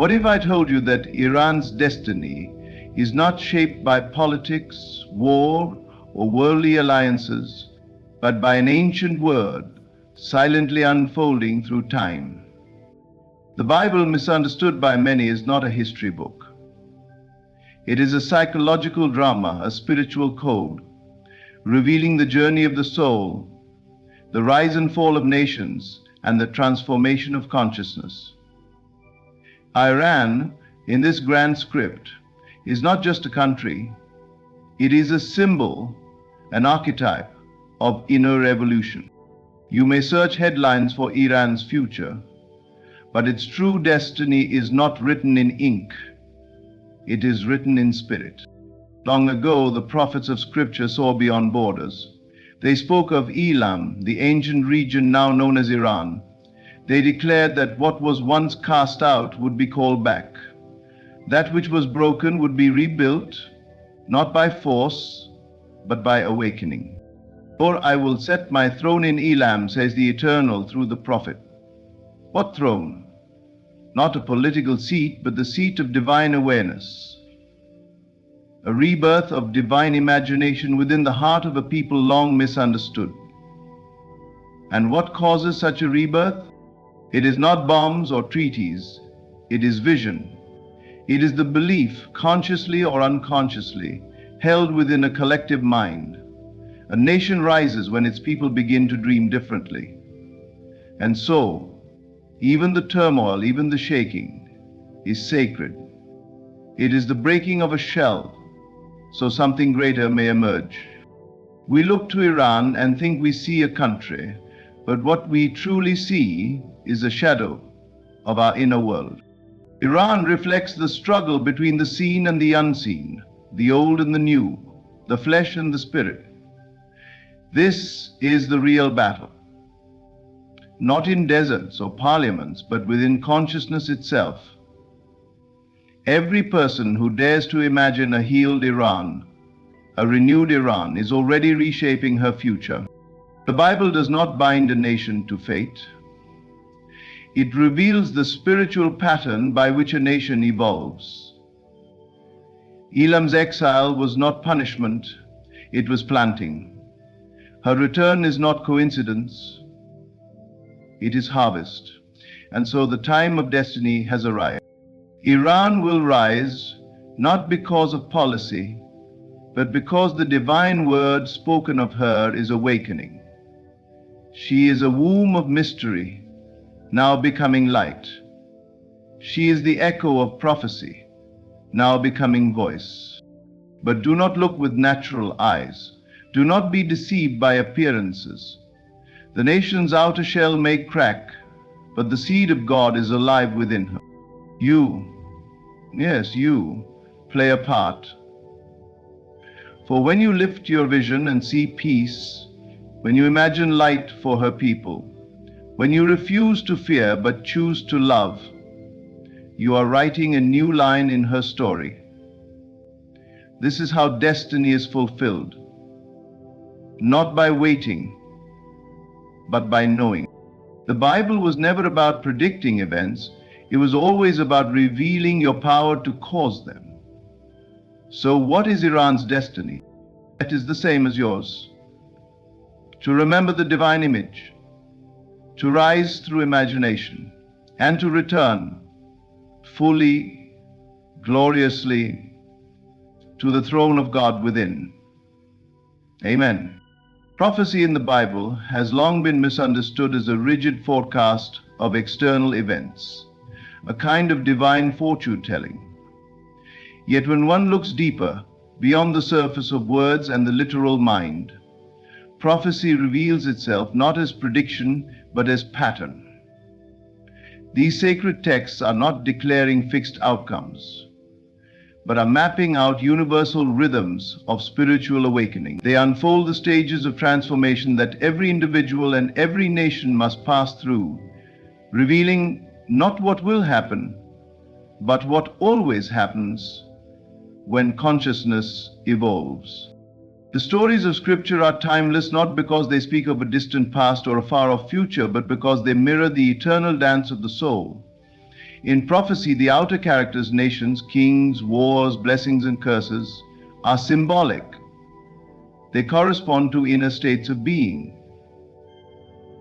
What if I told you that Iran's destiny is not shaped by politics, war, or worldly alliances, but by an ancient word silently unfolding through time? The Bible, misunderstood by many, is not a history book. It is a psychological drama, a spiritual code, revealing the journey of the soul, the rise and fall of nations, and the transformation of consciousness. Iran, in this grand script, is not just a country, it is a symbol, an archetype of inner evolution. You may search headlines for Iran's future, but its true destiny is not written in ink, it is written in spirit. Long ago, the prophets of Scripture saw beyond borders. They spoke of Elam, the ancient region now known as Iran. They declared that what was once cast out would be called back. That which was broken would be rebuilt, not by force, but by awakening. For I will set my throne in Elam, says the Eternal through the prophet. What throne? Not a political seat, but the seat of divine awareness. A rebirth of divine imagination within the heart of a people long misunderstood. And what causes such a rebirth? It is not bombs or treaties, it is vision. It is the belief, consciously or unconsciously, held within a collective mind. A nation rises when its people begin to dream differently. And so, even the turmoil, even the shaking, is sacred. It is the breaking of a shell, so something greater may emerge. We look to Iran and think we see a country, but what we truly see is a shadow of our inner world. Iran reflects the struggle between the seen and the unseen, the old and the new, the flesh and the spirit. This is the real battle. Not in deserts or parliaments, but within consciousness itself. Every person who dares to imagine a healed Iran, a renewed Iran, is already reshaping her future. The Bible does not bind a nation to fate. It reveals the spiritual pattern by which a nation evolves. Elam's exile was not punishment, it was planting. Her return is not coincidence, it is harvest. And so the time of destiny has arrived. Iran will rise not because of policy, but because the divine word spoken of her is awakening. She is a womb of mystery, now becoming light. She is the echo of prophecy, now becoming voice. But do not look with natural eyes. Do not be deceived by appearances. The nation's outer shell may crack, but the seed of God is alive within her. You, yes, you, play a part. For when you lift your vision and see peace, when you imagine light for her people, when you refuse to fear but choose to love, you are writing a new line in her story. This is how destiny is fulfilled. Not by waiting, but by knowing. The Bible was never about predicting events. It was always about revealing your power to cause them. So what is Iran's destiny? It is the same as yours. To remember the divine image, to rise through imagination, and to return fully, gloriously to the throne of God within. Amen. Prophecy in the Bible has long been misunderstood as a rigid forecast of external events, a kind of divine fortune-telling. Yet when one looks deeper, beyond the surface of words and the literal mind, prophecy reveals itself not as prediction, but as pattern. These sacred texts are not declaring fixed outcomes, but are mapping out universal rhythms of spiritual awakening. They unfold the stages of transformation that every individual and every nation must pass through, revealing not what will happen, but what always happens when consciousness evolves. The stories of Scripture are timeless not because they speak of a distant past or a far-off future, but because they mirror the eternal dance of the soul. In prophecy, the outer characters, nations, kings, wars, blessings, and curses, are symbolic. They correspond to inner states of being.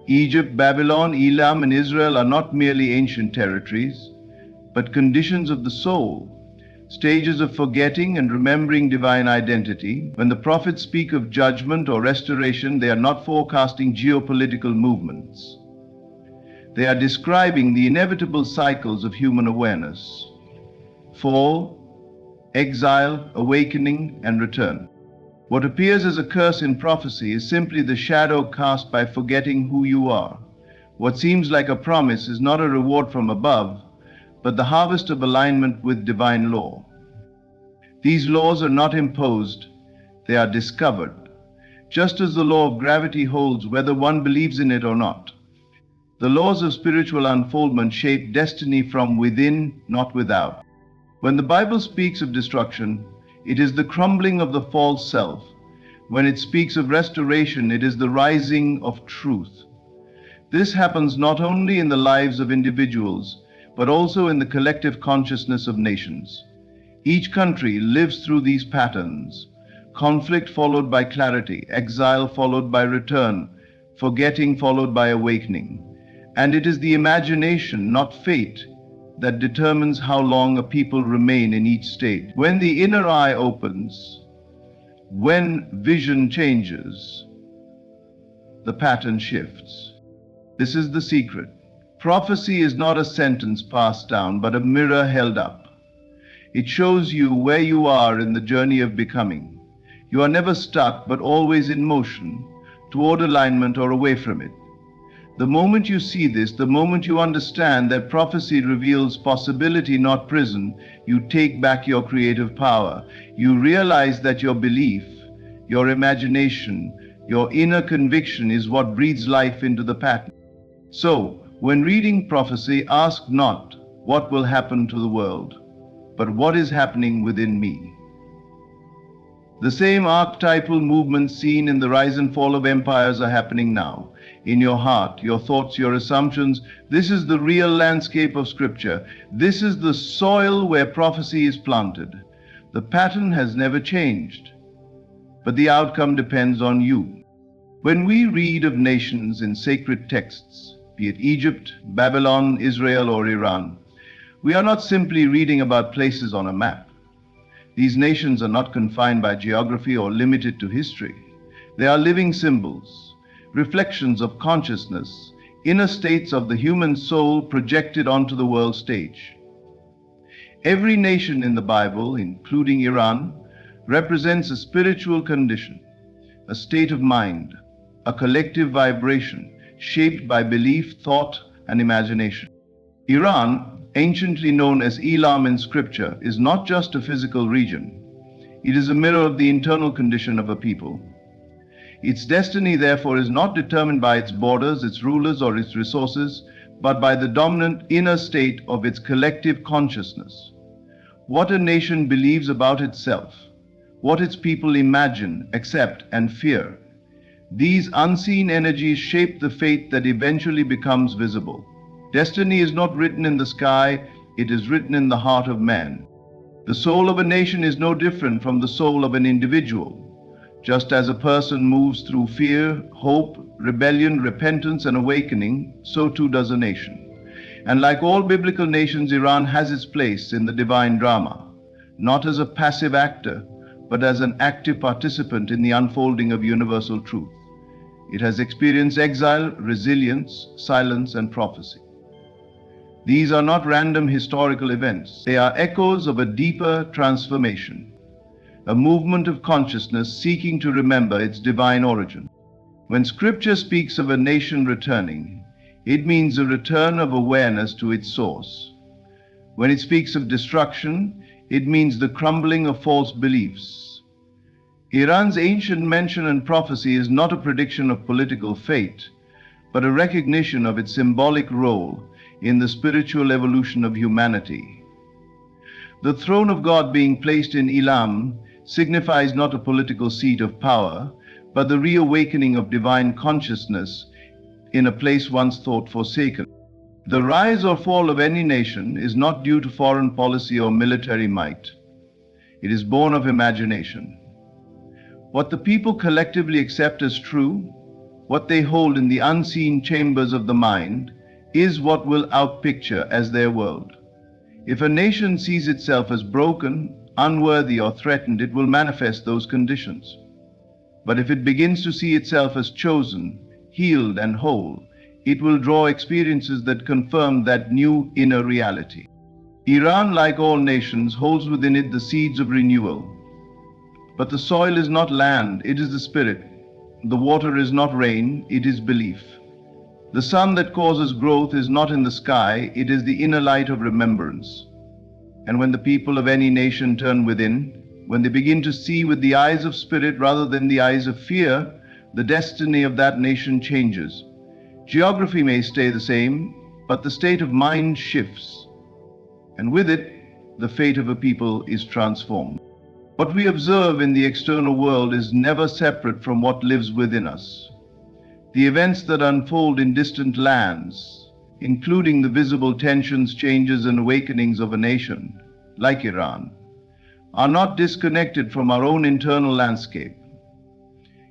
Egypt, Babylon, Elam, and Israel are not merely ancient territories, but conditions of the soul, stages of forgetting and remembering divine identity. When the prophets speak of judgment or restoration, they are not forecasting geopolitical movements. They are describing the inevitable cycles of human awareness: fall, exile, awakening, and return. What appears as a curse in prophecy is simply the shadow cast by forgetting who you are. What seems like a promise is not a reward from above, but the harvest of alignment with divine law. These laws are not imposed, they are discovered, just as the law of gravity holds whether one believes in it or not. The laws of spiritual unfoldment shape destiny from within, not without. When the Bible speaks of destruction, it is the crumbling of the false self. When it speaks of restoration, it is the rising of truth. This happens not only in the lives of individuals, but also in the collective consciousness of nations. Each country lives through these patterns: conflict followed by clarity, exile followed by return, forgetting followed by awakening. And it is the imagination, not fate, that determines how long a people remain in each state. When the inner eye opens, when vision changes, the pattern shifts. This is the secret. Prophecy is not a sentence passed down, but a mirror held up. It shows you where you are in the journey of becoming. You are never stuck, but always in motion, toward alignment or away from it. The moment you see this, the moment you understand that prophecy reveals possibility, not prison, you take back your creative power. You realize that your belief, your imagination, your inner conviction is what breathes life into the pattern. So, when reading prophecy, ask not what will happen to the world, but what is happening within me. The same archetypal movements seen in the rise and fall of empires are happening now. In your heart, your thoughts, your assumptions. This is the real landscape of Scripture. This is the soil where prophecy is planted. The pattern has never changed, but the outcome depends on you. When we read of nations in sacred texts, be it Egypt, Babylon, Israel, or Iran, we are not simply reading about places on a map. These nations are not confined by geography or limited to history. They are living symbols, reflections of consciousness, inner states of the human soul projected onto the world stage. Every nation in the Bible, including Iran, represents a spiritual condition, a state of mind, a collective vibration shaped by belief, thought, and imagination. Iran, anciently known as Elam in Scripture, is not just a physical region. It is a mirror of the internal condition of a people. Its destiny, therefore, is not determined by its borders, its rulers, or its resources, but by the dominant inner state of its collective consciousness. What a nation believes about itself, what its people imagine, accept, and fear. These unseen energies shape the fate that eventually becomes visible. Destiny is not written in the sky, it is written in the heart of man. The soul of a nation is no different from the soul of an individual. Just as a person moves through fear, hope, rebellion, repentance, and awakening, so too does a nation. And like all biblical nations, Iran has its place in the divine drama, not as a passive actor, but as an active participant in the unfolding of universal truth. It has experienced exile, resilience, silence, and prophecy. These are not random historical events. They are echoes of a deeper transformation, a movement of consciousness seeking to remember its divine origin. When Scripture speaks of a nation returning, it means a return of awareness to its source. When it speaks of destruction, it means the crumbling of false beliefs. Iran's ancient mention and prophecy is not a prediction of political fate, but a recognition of its symbolic role in the spiritual evolution of humanity. The throne of God being placed in Elam signifies not a political seat of power, but the reawakening of divine consciousness in a place once thought forsaken. The rise or fall of any nation is not due to foreign policy or military might. It is born of imagination. What the people collectively accept as true, what they hold in the unseen chambers of the mind, is what will outpicture as their world. If a nation sees itself as broken, unworthy, or threatened, it will manifest those conditions. But if it begins to see itself as chosen, healed, and whole, it will draw experiences that confirm that new inner reality. Iran, like all nations, holds within it the seeds of renewal. But the soil is not land, it is the spirit. The water is not rain, it is belief. The sun that causes growth is not in the sky, it is the inner light of remembrance. And when the people of any nation turn within, when they begin to see with the eyes of spirit rather than the eyes of fear, the destiny of that nation changes. Geography may stay the same, but the state of mind shifts. And with it, the fate of a people is transformed. What we observe in the external world is never separate from what lives within us. The events that unfold in distant lands, including the visible tensions, changes, and awakenings of a nation, like Iran, are not disconnected from our own internal landscape.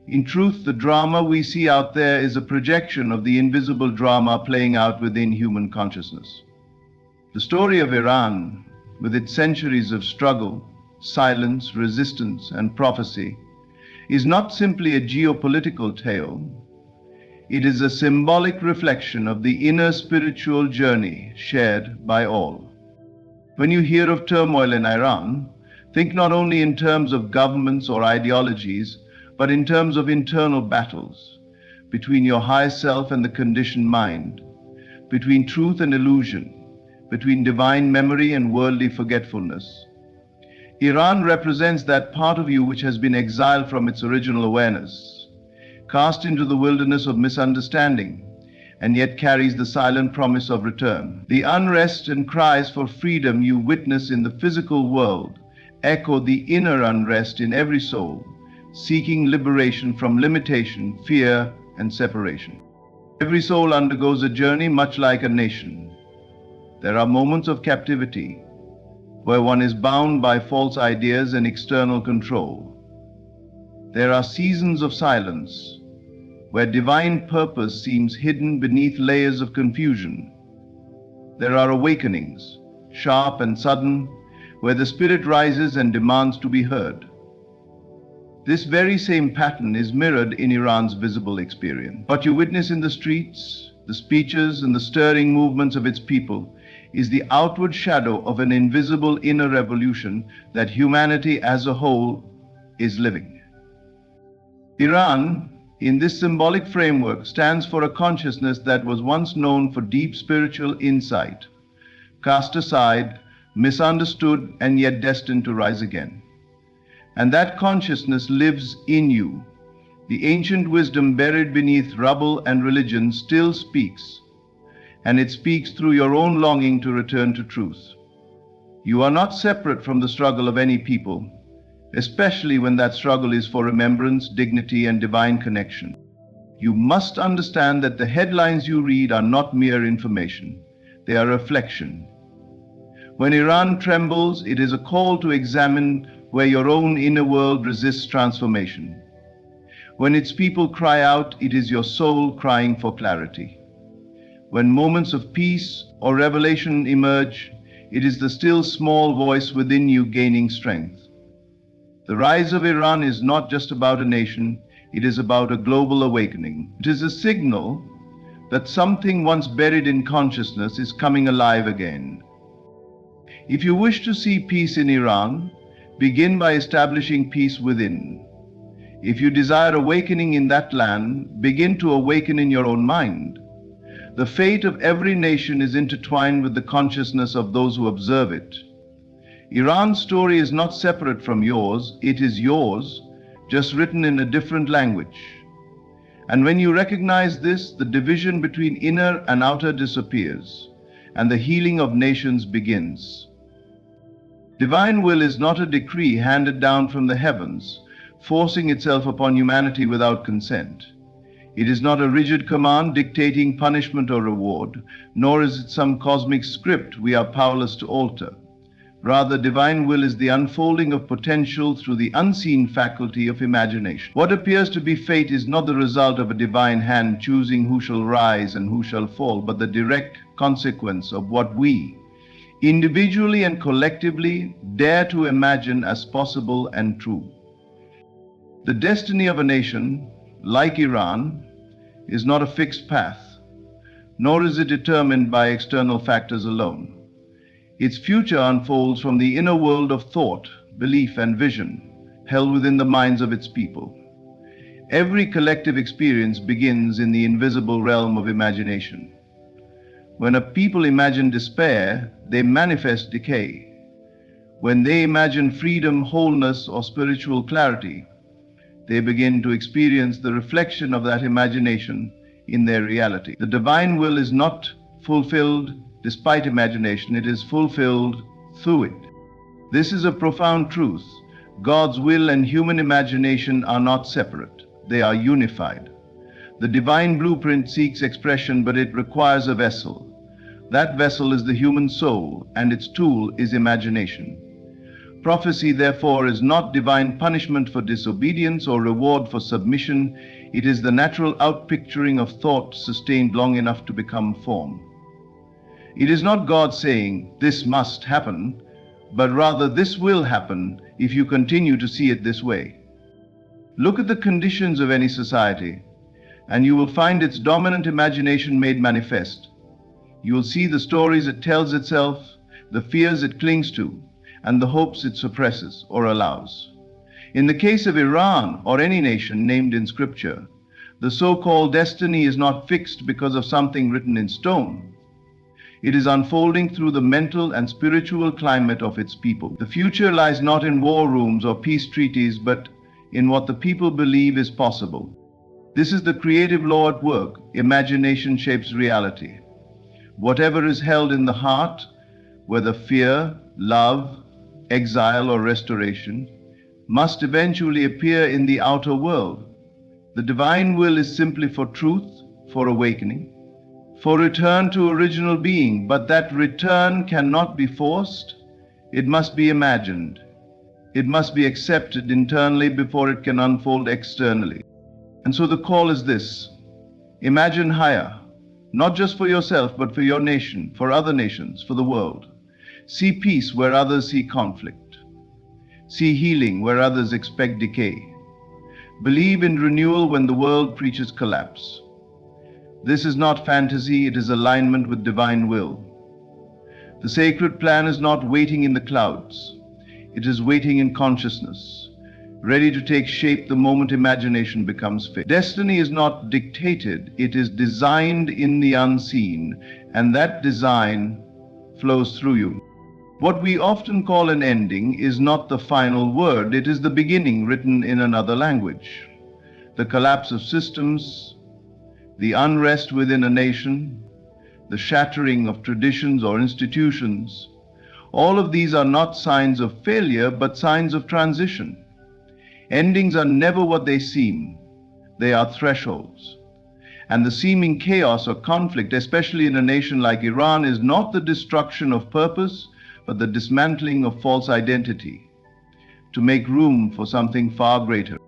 In truth, the drama we see out there is a projection of the invisible drama playing out within human consciousness. The story of Iran, with its centuries of struggle, silence, resistance, and prophecy, is not simply a geopolitical tale. It is a symbolic reflection of the inner spiritual journey shared by all. When you hear of turmoil in Iran, think not only in terms of governments or ideologies, but in terms of internal battles between your high self and the conditioned mind, between truth and illusion, between divine memory and worldly forgetfulness. Iran represents that part of you which has been exiled from its original awareness, cast into the wilderness of misunderstanding, and yet carries the silent promise of return. The unrest and cries for freedom you witness in the physical world echo the inner unrest in every soul, seeking liberation from limitation, fear, and separation. Every soul undergoes a journey much like a nation. There are moments of captivity where one is bound by false ideas and external control. There are seasons of silence where divine purpose seems hidden beneath layers of confusion. There are awakenings, sharp and sudden, where the spirit rises and demands to be heard. This very same pattern is mirrored in Iran's visible experience. What you witness in the streets, the speeches, and the stirring movements of its people is the outward shadow of an invisible inner revolution that humanity as a whole is living. Iran, in this symbolic framework, stands for a consciousness that was once known for deep spiritual insight, cast aside, misunderstood, and yet destined to rise again. And that consciousness lives in you. The ancient wisdom buried beneath rubble and religion still speaks, and it speaks through your own longing to return to truth. You are not separate from the struggle of any people, especially when that struggle is for remembrance, dignity, and divine connection. You must understand that the headlines you read are not mere information. They are reflection. When Iran trembles, it is a call to examine where your own inner world resists transformation. When its people cry out, it is your soul crying for clarity. When moments of peace or revelation emerge, it is the still small voice within you gaining strength. The rise of Iran is not just about a nation, it is about a global awakening. It is a signal that something once buried in consciousness is coming alive again. If you wish to see peace in Iran, begin by establishing peace within. If you desire awakening in that land, begin to awaken in your own mind. The fate of every nation is intertwined with the consciousness of those who observe it. Iran's story is not separate from yours, it is yours, just written in a different language. And when you recognize this, the division between inner and outer disappears, and the healing of nations begins. Divine will is not a decree handed down from the heavens, forcing itself upon humanity without consent. It is not a rigid command dictating punishment or reward, nor is it some cosmic script we are powerless to alter. Rather, divine will is the unfolding of potential through the unseen faculty of imagination. What appears to be fate is not the result of a divine hand choosing who shall rise and who shall fall, but the direct consequence of what we, individually and collectively, dare to imagine as possible and true. The destiny of a nation, like Iran, is not a fixed path, nor is it determined by external factors alone. Its future unfolds from the inner world of thought, belief, and vision held within the minds of its people. Every collective experience begins in the invisible realm of imagination. When a people imagine despair, they manifest decay. When they imagine freedom, wholeness, or spiritual clarity, they begin to experience the reflection of that imagination in their reality. The divine will is not fulfilled despite imagination, it is fulfilled through it. This is a profound truth. God's will and human imagination are not separate, they are unified. The divine blueprint seeks expression, but it requires a vessel. That vessel is the human soul, and its tool is imagination. Prophecy, therefore, is not divine punishment for disobedience or reward for submission. It is the natural outpicturing of thought sustained long enough to become form. It is not God saying, "This must happen," but rather, "This will happen if you continue to see it this way." Look at the conditions of any society, and you will find its dominant imagination made manifest. You will see the stories it tells itself, the fears it clings to, and the hopes it suppresses or allows. In the case of Iran or any nation named in Scripture, the so-called destiny is not fixed because of something written in stone. It is unfolding through the mental and spiritual climate of its people. The future lies not in war rooms or peace treaties, but in what the people believe is possible. This is the creative law at work. Imagination shapes reality. Whatever is held in the heart, whether fear, love, exile, or restoration, must eventually appear in the outer world. The divine will is simply for truth, for awakening, for return to original being, but that return cannot be forced. It must be imagined. It must be accepted internally before it can unfold externally. And so the call is this: imagine higher, not just for yourself, but for your nation, for other nations, for the world. See peace where others see conflict. See healing where others expect decay. Believe in renewal when the world preaches collapse. This is not fantasy, it is alignment with divine will. The sacred plan is not waiting in the clouds. It is waiting in consciousness, ready to take shape the moment imagination becomes fit. Destiny is not dictated, it is designed in the unseen, and that design flows through you. What we often call an ending is not the final word, it is the beginning written in another language. The collapse of systems, the unrest within a nation, the shattering of traditions or institutions, all of these are not signs of failure, but signs of transition. Endings are never what they seem. They are thresholds. And the seeming chaos or conflict, especially in a nation like Iran, is not the destruction of purpose, but the dismantling of false identity, to make room for something far greater.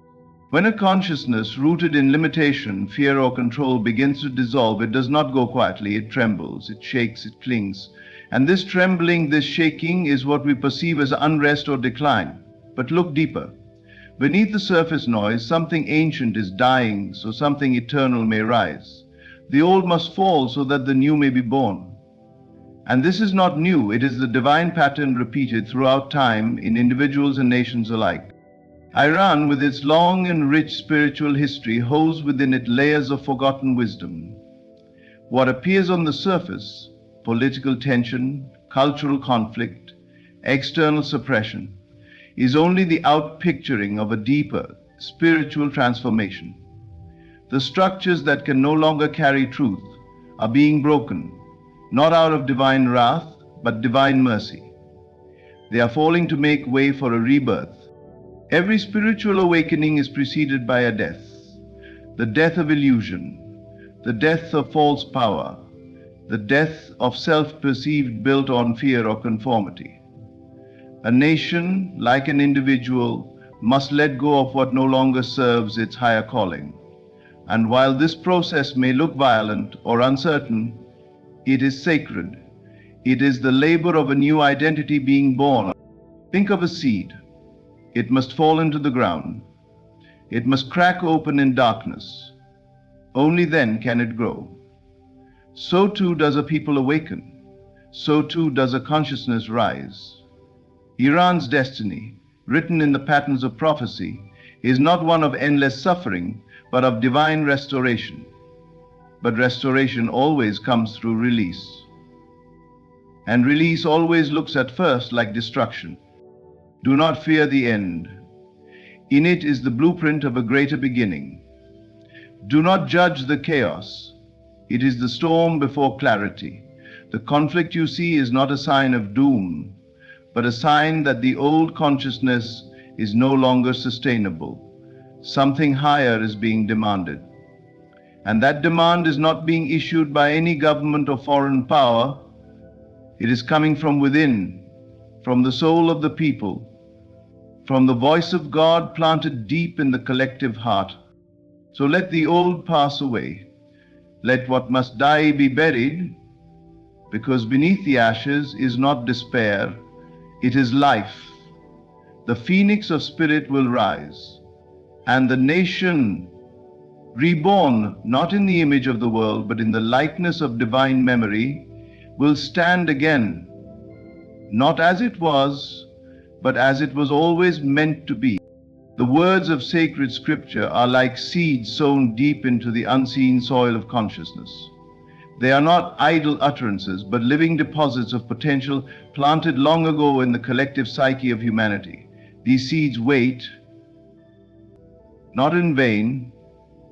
When a consciousness rooted in limitation, fear, or control begins to dissolve, it does not go quietly, it trembles, it shakes, it clings. And this trembling, this shaking is what we perceive as unrest or decline. But look deeper. Beneath the surface noise, something ancient is dying so something eternal may rise. The old must fall so that the new may be born. And this is not new, it is the divine pattern repeated throughout time in individuals and nations alike. Iran, with its long and rich spiritual history, holds within it layers of forgotten wisdom. What appears on the surface, political tension, cultural conflict, external suppression, is only the outpicturing of a deeper spiritual transformation. The structures that can no longer carry truth are being broken, not out of divine wrath, but divine mercy. They are falling to make way for a rebirth. Every spiritual awakening is preceded by a death. the death of illusion, the death of false power, the death of self-perceived built on fear or conformity. A nation, like an individual, must let go of what no longer serves its higher calling. And while this process may look violent or uncertain, it is sacred. It is the labor of a new identity being born. Think of a seed. It must fall into the ground. It must crack open in darkness. Only then can it grow. So too does a people awaken. So too does a consciousness rise. Iran's destiny, written in the patterns of prophecy, is not one of endless suffering, but of divine restoration. But restoration always comes through release. And release always looks at first like destruction. Do not fear the end. In it is the blueprint of a greater beginning. Do not judge the chaos. It is the storm before clarity. The conflict you see is not a sign of doom, but a sign that the old consciousness is no longer sustainable. Something higher is being demanded. And that demand is not being issued by any government or foreign power. It is coming from within, from the soul of the people, from the voice of God planted deep in the collective heart. So let the old pass away. Let what must die be buried, because beneath the ashes is not despair, it is life. The phoenix of spirit will rise, and the nation, reborn not in the image of the world, but in the likeness of divine memory, will stand again, not as it was, but as it was always meant to be. The words of sacred scripture are like seeds sown deep into the unseen soil of consciousness. They are not idle utterances, but living deposits of potential planted long ago in the collective psyche of humanity. These seeds wait, not in vain,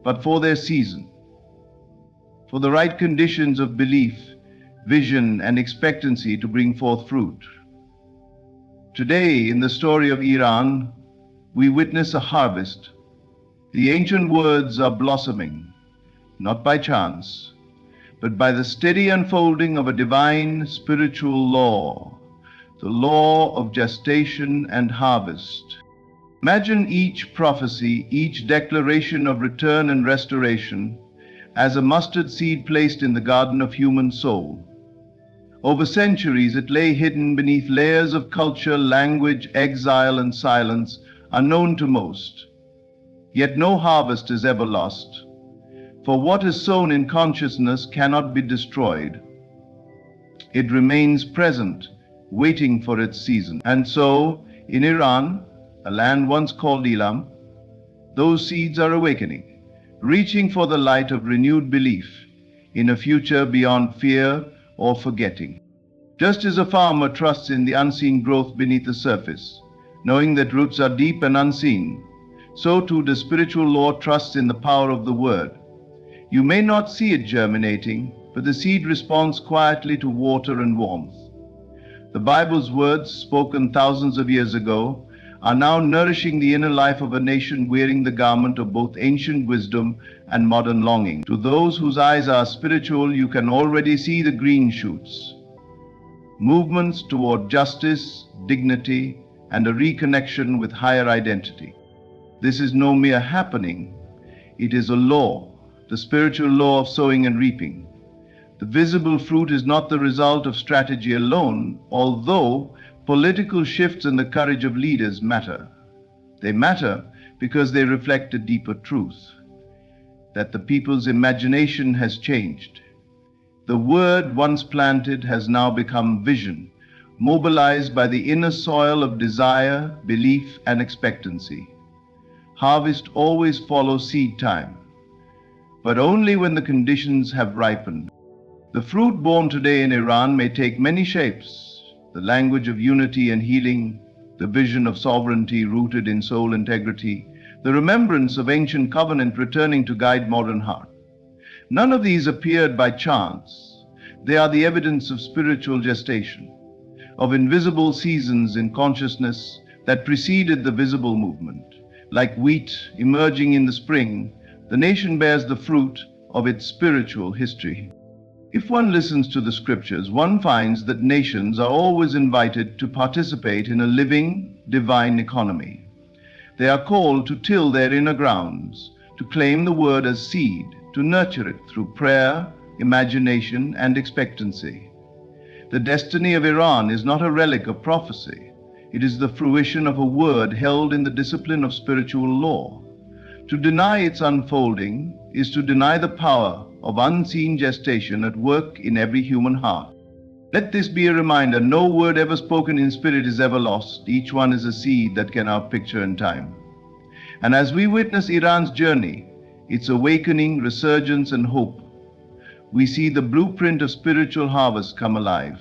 but for their season, for the right conditions of belief, vision, and expectancy to bring forth fruit. Today, in the story of Iran, we witness a harvest. The ancient words are blossoming, not by chance, but by the steady unfolding of a divine spiritual law, the law of gestation and harvest. Imagine each prophecy, each declaration of return and restoration, as a mustard seed placed in the garden of human soul. Over centuries, it lay hidden beneath layers of culture, language, exile, and silence, unknown to most. Yet no harvest is ever lost, for what is sown in consciousness cannot be destroyed. It remains present, waiting for its season. And so, in Iran, a land once called Elam, those seeds are awakening, reaching for the light of renewed belief in a future beyond fear or forgetting. Just as a farmer trusts in the unseen growth beneath the surface, knowing that roots are deep and unseen, so too the spiritual law trusts in the power of the word. You may not see it germinating, but the seed responds quietly to water and warmth. The Bible's words, spoken thousands of years ago, are now nourishing the inner life of a nation wearing the garment of both ancient wisdom and modern longing. To those whose eyes are spiritual, you can already see the green shoots. Movements toward justice, dignity, and a reconnection with higher identity. This is no mere happening. It is a law, the spiritual law of sowing and reaping. The visible fruit is not the result of strategy alone, although political shifts and the courage of leaders matter. They matter because they reflect a deeper truth, that the people's imagination has changed. The word once planted has now become vision, mobilized by the inner soil of desire, belief, and expectancy. Harvest always follows seed time, but only when the conditions have ripened. The fruit born today in Iran may take many shapes: the language of unity and healing, the vision of sovereignty rooted in soul integrity, the remembrance of ancient covenant returning to guide modern heart. None of these appeared by chance. They are the evidence of spiritual gestation, of invisible seasons in consciousness that preceded the visible movement. Like wheat emerging in the spring, The nation bears the fruit of its spiritual history. If one listens to the scriptures, one finds that nations are always invited to participate in a living, divine economy. They are called to till their inner grounds, to claim the word as seed, to nurture it through prayer, imagination, and expectancy. The destiny of Iran is not a relic of prophecy. It is the fruition of a word held in the discipline of spiritual law. To deny its unfolding is to deny the power of unseen gestation at work in every human heart. Let this be a reminder: no word ever spoken in spirit is ever lost. Each one is a seed that can outpicture in time. And as we witness Iran's journey, its awakening, resurgence, and hope, we see the blueprint of spiritual harvest come alive.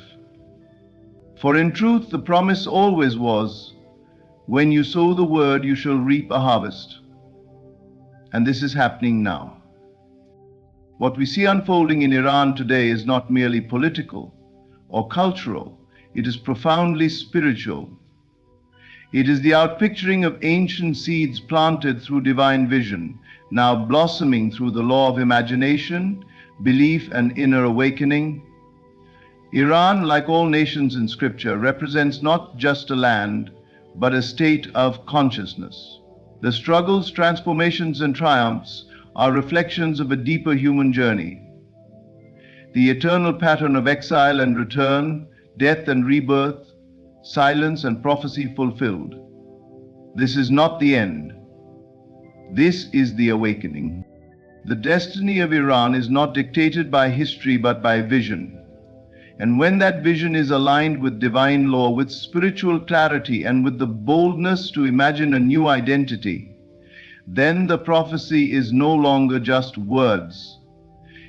For in truth, the promise always was, when you sow the word, you shall reap a harvest. And this is happening now. What we see unfolding in Iran today is not merely political or cultural, it is profoundly spiritual. It is the outpicturing of ancient seeds planted through divine vision, now blossoming through the law of imagination, belief, and inner awakening. Iran, like all nations in Scripture, represents not just a land, but a state of consciousness. The struggles, transformations, and triumphs are reflections of a deeper human journey. The eternal pattern of exile and return, death and rebirth, silence and prophecy fulfilled. This is not the end. This is the awakening. The destiny of Iran is not dictated by history but by vision. And when that vision is aligned with divine law, with spiritual clarity, and with the boldness to imagine a new identity, then the prophecy is no longer just words.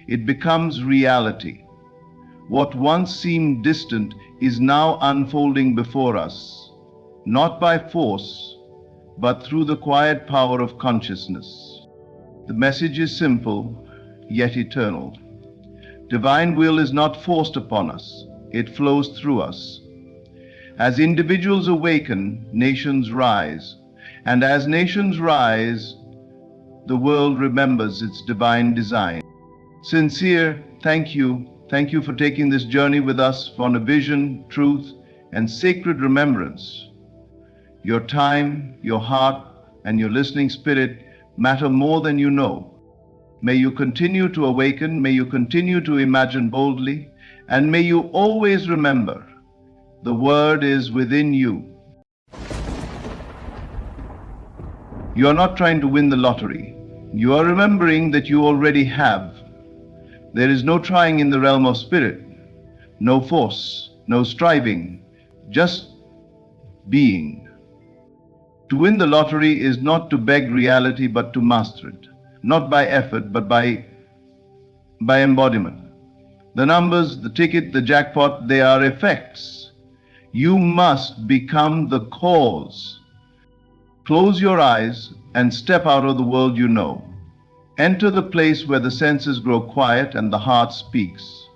It becomes reality. What once seemed distant is now unfolding before us, not by force, but through the quiet power of consciousness. The message is simple, yet eternal. Divine will is not forced upon us, it flows through us. As individuals awaken, nations rise. And as nations rise, the world remembers its divine design. Sincere thank you. Thank you for taking this journey with us on a vision, truth, and sacred remembrance. Your time, your heart, and your listening spirit matter more than you know. May you continue to awaken, may you continue to imagine boldly, and may you always remember, the word is within you. You are not trying to win the lottery. You are remembering that you already have. There is no trying in the realm of spirit, no force, no striving, just being. To win the lottery is not to beg reality but to master it, not by effort but by embodiment. The numbers, the ticket, the jackpot, they are effects. You must become the cause. Close your eyes and step out of the world you know. Enter the place where the senses grow quiet and the heart speaks.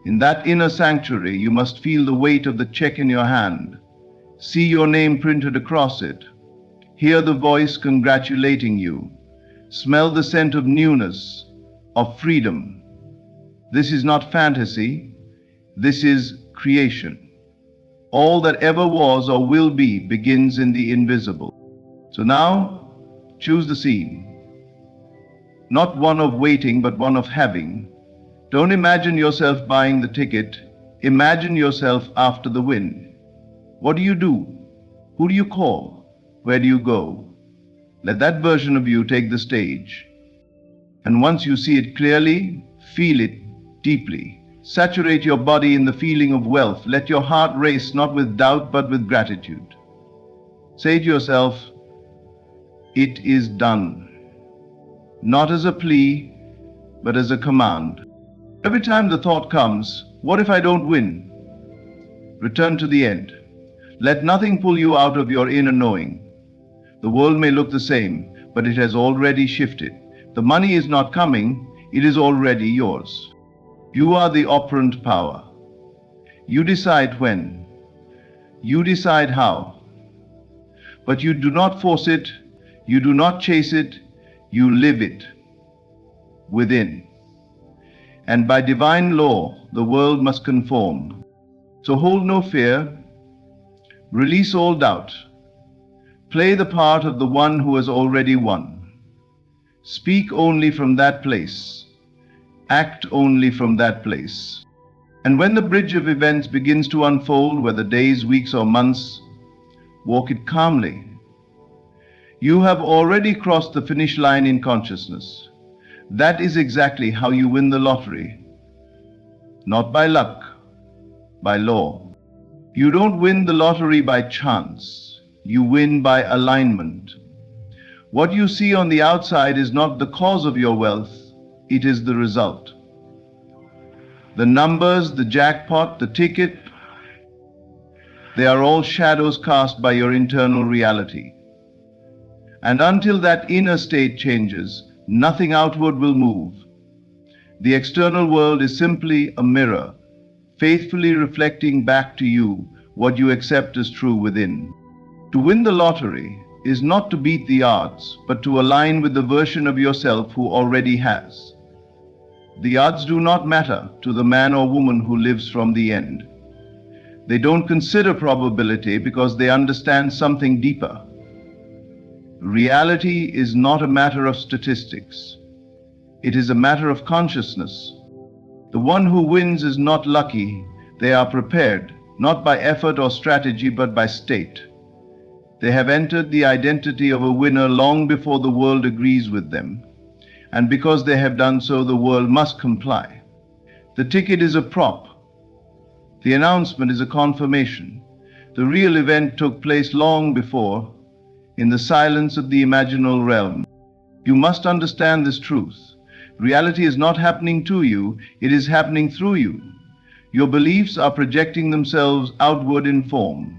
In that inner sanctuary, you must feel the weight of the check in your hand. See your name printed across it. Hear the voice congratulating you. Smell the scent of newness, of freedom. This is not fantasy. This is creation. All that ever was or will be begins in the invisible. So now, choose the scene. Not one of waiting, but one of having. Don't imagine yourself buying the ticket. Imagine yourself after the win. What do you do? Who do you call? Where do you go? Let that version of you take the stage. And once you see it clearly, feel it deeply. Saturate your body in the feeling of wealth. Let your heart race not with doubt, but with gratitude. Say to yourself, it is done. Not as a plea, but as a command. Every time the thought comes, what if I don't win? Return to the end. Let nothing pull you out of your inner knowing. The world may look the same, but it has already shifted. The money is not coming, it is already yours. You are the operant power. You decide when. You decide how. But you do not force it, you do not chase it, you live it. within. And by divine law, the world must conform. So hold no fear, release all doubt, play the part of the one who has already won. Speak only from that place, act only from that place. And when the bridge of events begins to unfold, whether days, weeks, or months, walk it calmly. You have already crossed the finish line in consciousness. That is exactly how you win the lottery. Not by luck, by law. You don't win the lottery by chance. You win by alignment. What you see on the outside is not the cause of your wealth, it is the result. The numbers, the jackpot, the ticket, they are all shadows cast by your internal reality. And until that inner state changes, nothing outward will move. The external world is simply a mirror, faithfully reflecting back to you what you accept as true within. To win the lottery is not to beat the odds, but to align with the version of yourself who already has. The odds do not matter to the man or woman who lives from the end. They don't consider probability because they understand something deeper. Reality is not a matter of statistics. It is a matter of consciousness. The one who wins is not lucky. They are prepared, not by effort or strategy, but by state. They have entered the identity of a winner long before the world agrees with them. And because they have done so, the world must comply. The ticket is a prop. The announcement is a confirmation. The real event took place long before, in the silence of the imaginal realm. You must understand this truth. Reality is not happening to you, it is happening through you. Your beliefs are projecting themselves outward in form.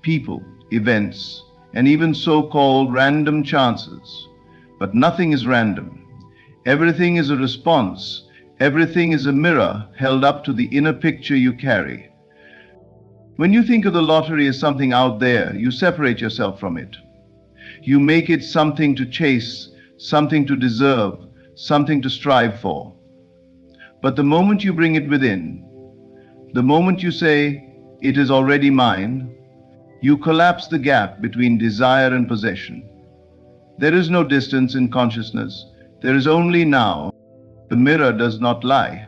People, events, and even so-called random chances. But nothing is random. Everything is a response. Everything is a mirror held up to the inner picture you carry. When you think of the lottery as something out there, you separate yourself from it. You make it something to chase, something to deserve, something to strive for. But the moment you bring it within, the moment you say, "It is already mine," you collapse the gap between desire and possession. There is no distance in consciousness. There is only now. The mirror does not lie.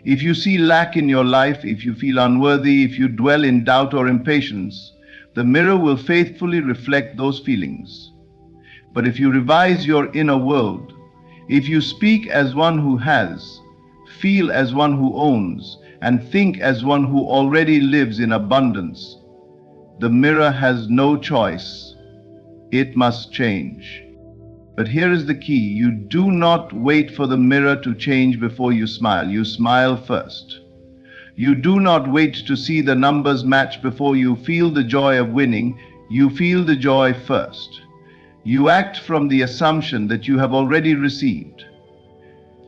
If you see lack in your life, if you feel unworthy, if you dwell in doubt or impatience, the mirror will faithfully reflect those feelings. But if you revise your inner world, if you speak as one who has, feel as one who owns, and think as one who already lives in abundance, the mirror has no choice. It must change. But here is the key. You do not wait for the mirror to change before you smile. You smile first. You do not wait to see the numbers match before you feel the joy of winning. You feel the joy first. You act from the assumption that you have already received.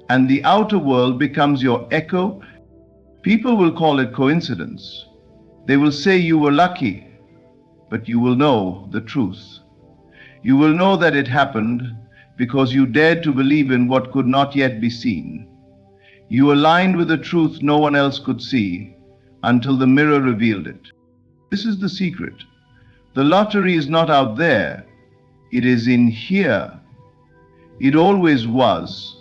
And the outer world becomes your echo. People will call it coincidence. They will say you were lucky, but you will know the truth. You will know that it happened because you dared to believe in what could not yet be seen. You aligned with a truth no one else could see until the mirror revealed it. This is the secret. The lottery is not out there. It is in here. It always was.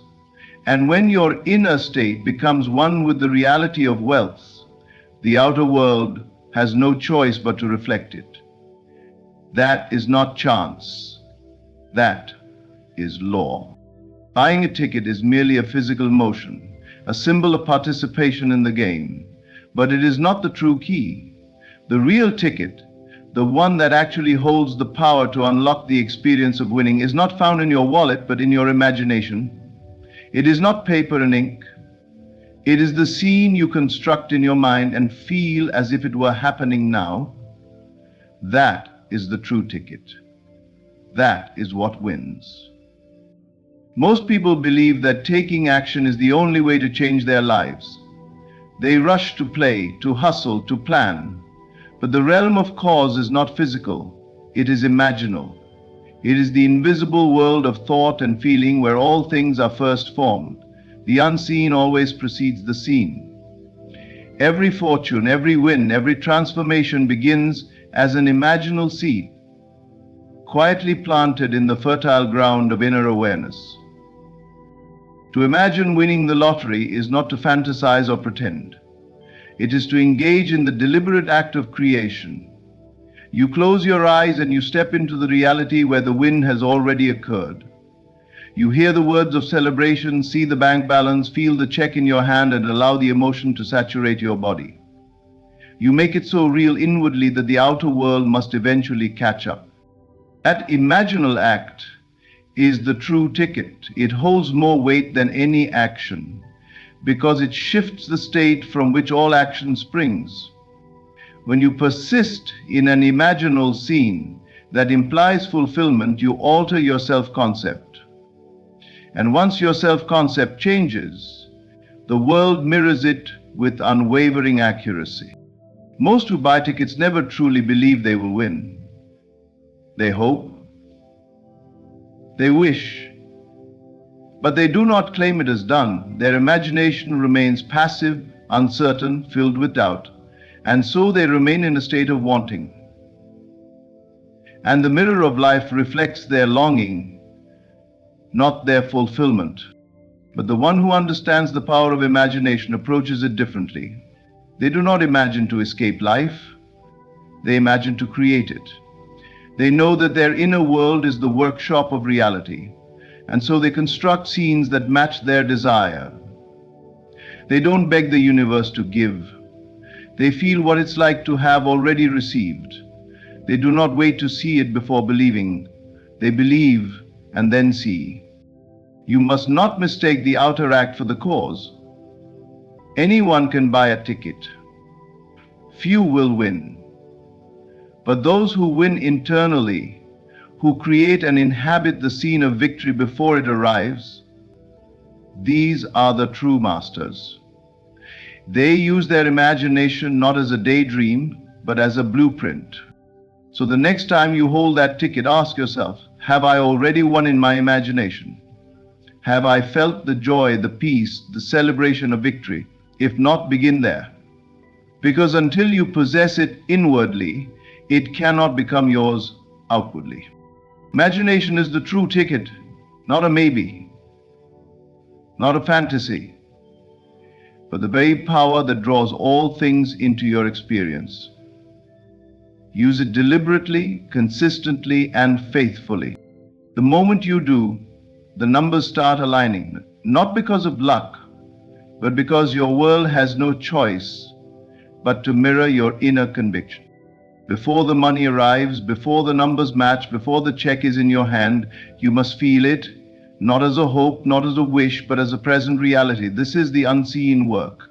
And when your inner state becomes one with the reality of wealth, the outer world has no choice but to reflect it. That is not chance. That is law. Buying a ticket is merely a physical motion, a symbol of participation in the game, but it is not the true key. The real ticket, the one that actually holds the power to unlock the experience of winning, is not found in your wallet but in your imagination. It is not paper and ink. It is the scene you construct in your mind and feel as if it were happening now. That is the true ticket. That is what wins. Most people believe that taking action is the only way to change their lives. They rush to play, to hustle, to plan. But the realm of cause is not physical, it is imaginal. It is the invisible world of thought and feeling where all things are first formed. The unseen always precedes the seen. Every fortune, every win, every transformation begins as an imaginal seed, quietly planted in the fertile ground of inner awareness. To imagine winning the lottery is not to fantasize or pretend. It is to engage in the deliberate act of creation. You close your eyes and you step into the reality where the win has already occurred. You hear the words of celebration, see the bank balance, feel the check in your hand, and allow the emotion to saturate your body. You make it so real inwardly that the outer world must eventually catch up. That imaginal act is the true ticket. It holds more weight than any action because it shifts the state from which all action springs. When you persist in an imaginal scene that implies fulfillment, you alter your self-concept. And once your self-concept changes, the world mirrors it with unwavering accuracy. Most who buy tickets never truly believe they will win. They hope, they wish, but they do not claim it as done. Their imagination remains passive, uncertain, filled with doubt, and so they remain in a state of wanting. And the mirror of life reflects their longing, not their fulfillment. But the one who understands the power of imagination approaches it differently. They do not imagine to escape life, they imagine to create it. They know that their inner world is the workshop of reality, and so they construct scenes that match their desire. They don't beg the universe to give. They feel what it's like to have already received. They do not wait to see it before believing. They believe and then see. You must not mistake the outer act for the cause. Anyone can buy a ticket. Few will win. But those who win internally, who create and inhabit the scene of victory before it arrives, these are the true masters. They use their imagination not as a daydream, but as a blueprint. So the next time you hold that ticket, ask yourself, have I already won in my imagination? Have I felt the joy, the peace, the celebration of victory? If not, begin there. Because until you possess it inwardly, it cannot become yours outwardly. Imagination is the true ticket, not a maybe, not a fantasy, but the very power that draws all things into your experience. Use it deliberately, consistently, and faithfully. The moment you do, the numbers start aligning, not because of luck, but because your world has no choice but to mirror your inner conviction. Before the money arrives, before the numbers match, before the check is in your hand, you must feel it, not as a hope, not as a wish, but as a present reality. This is the unseen work.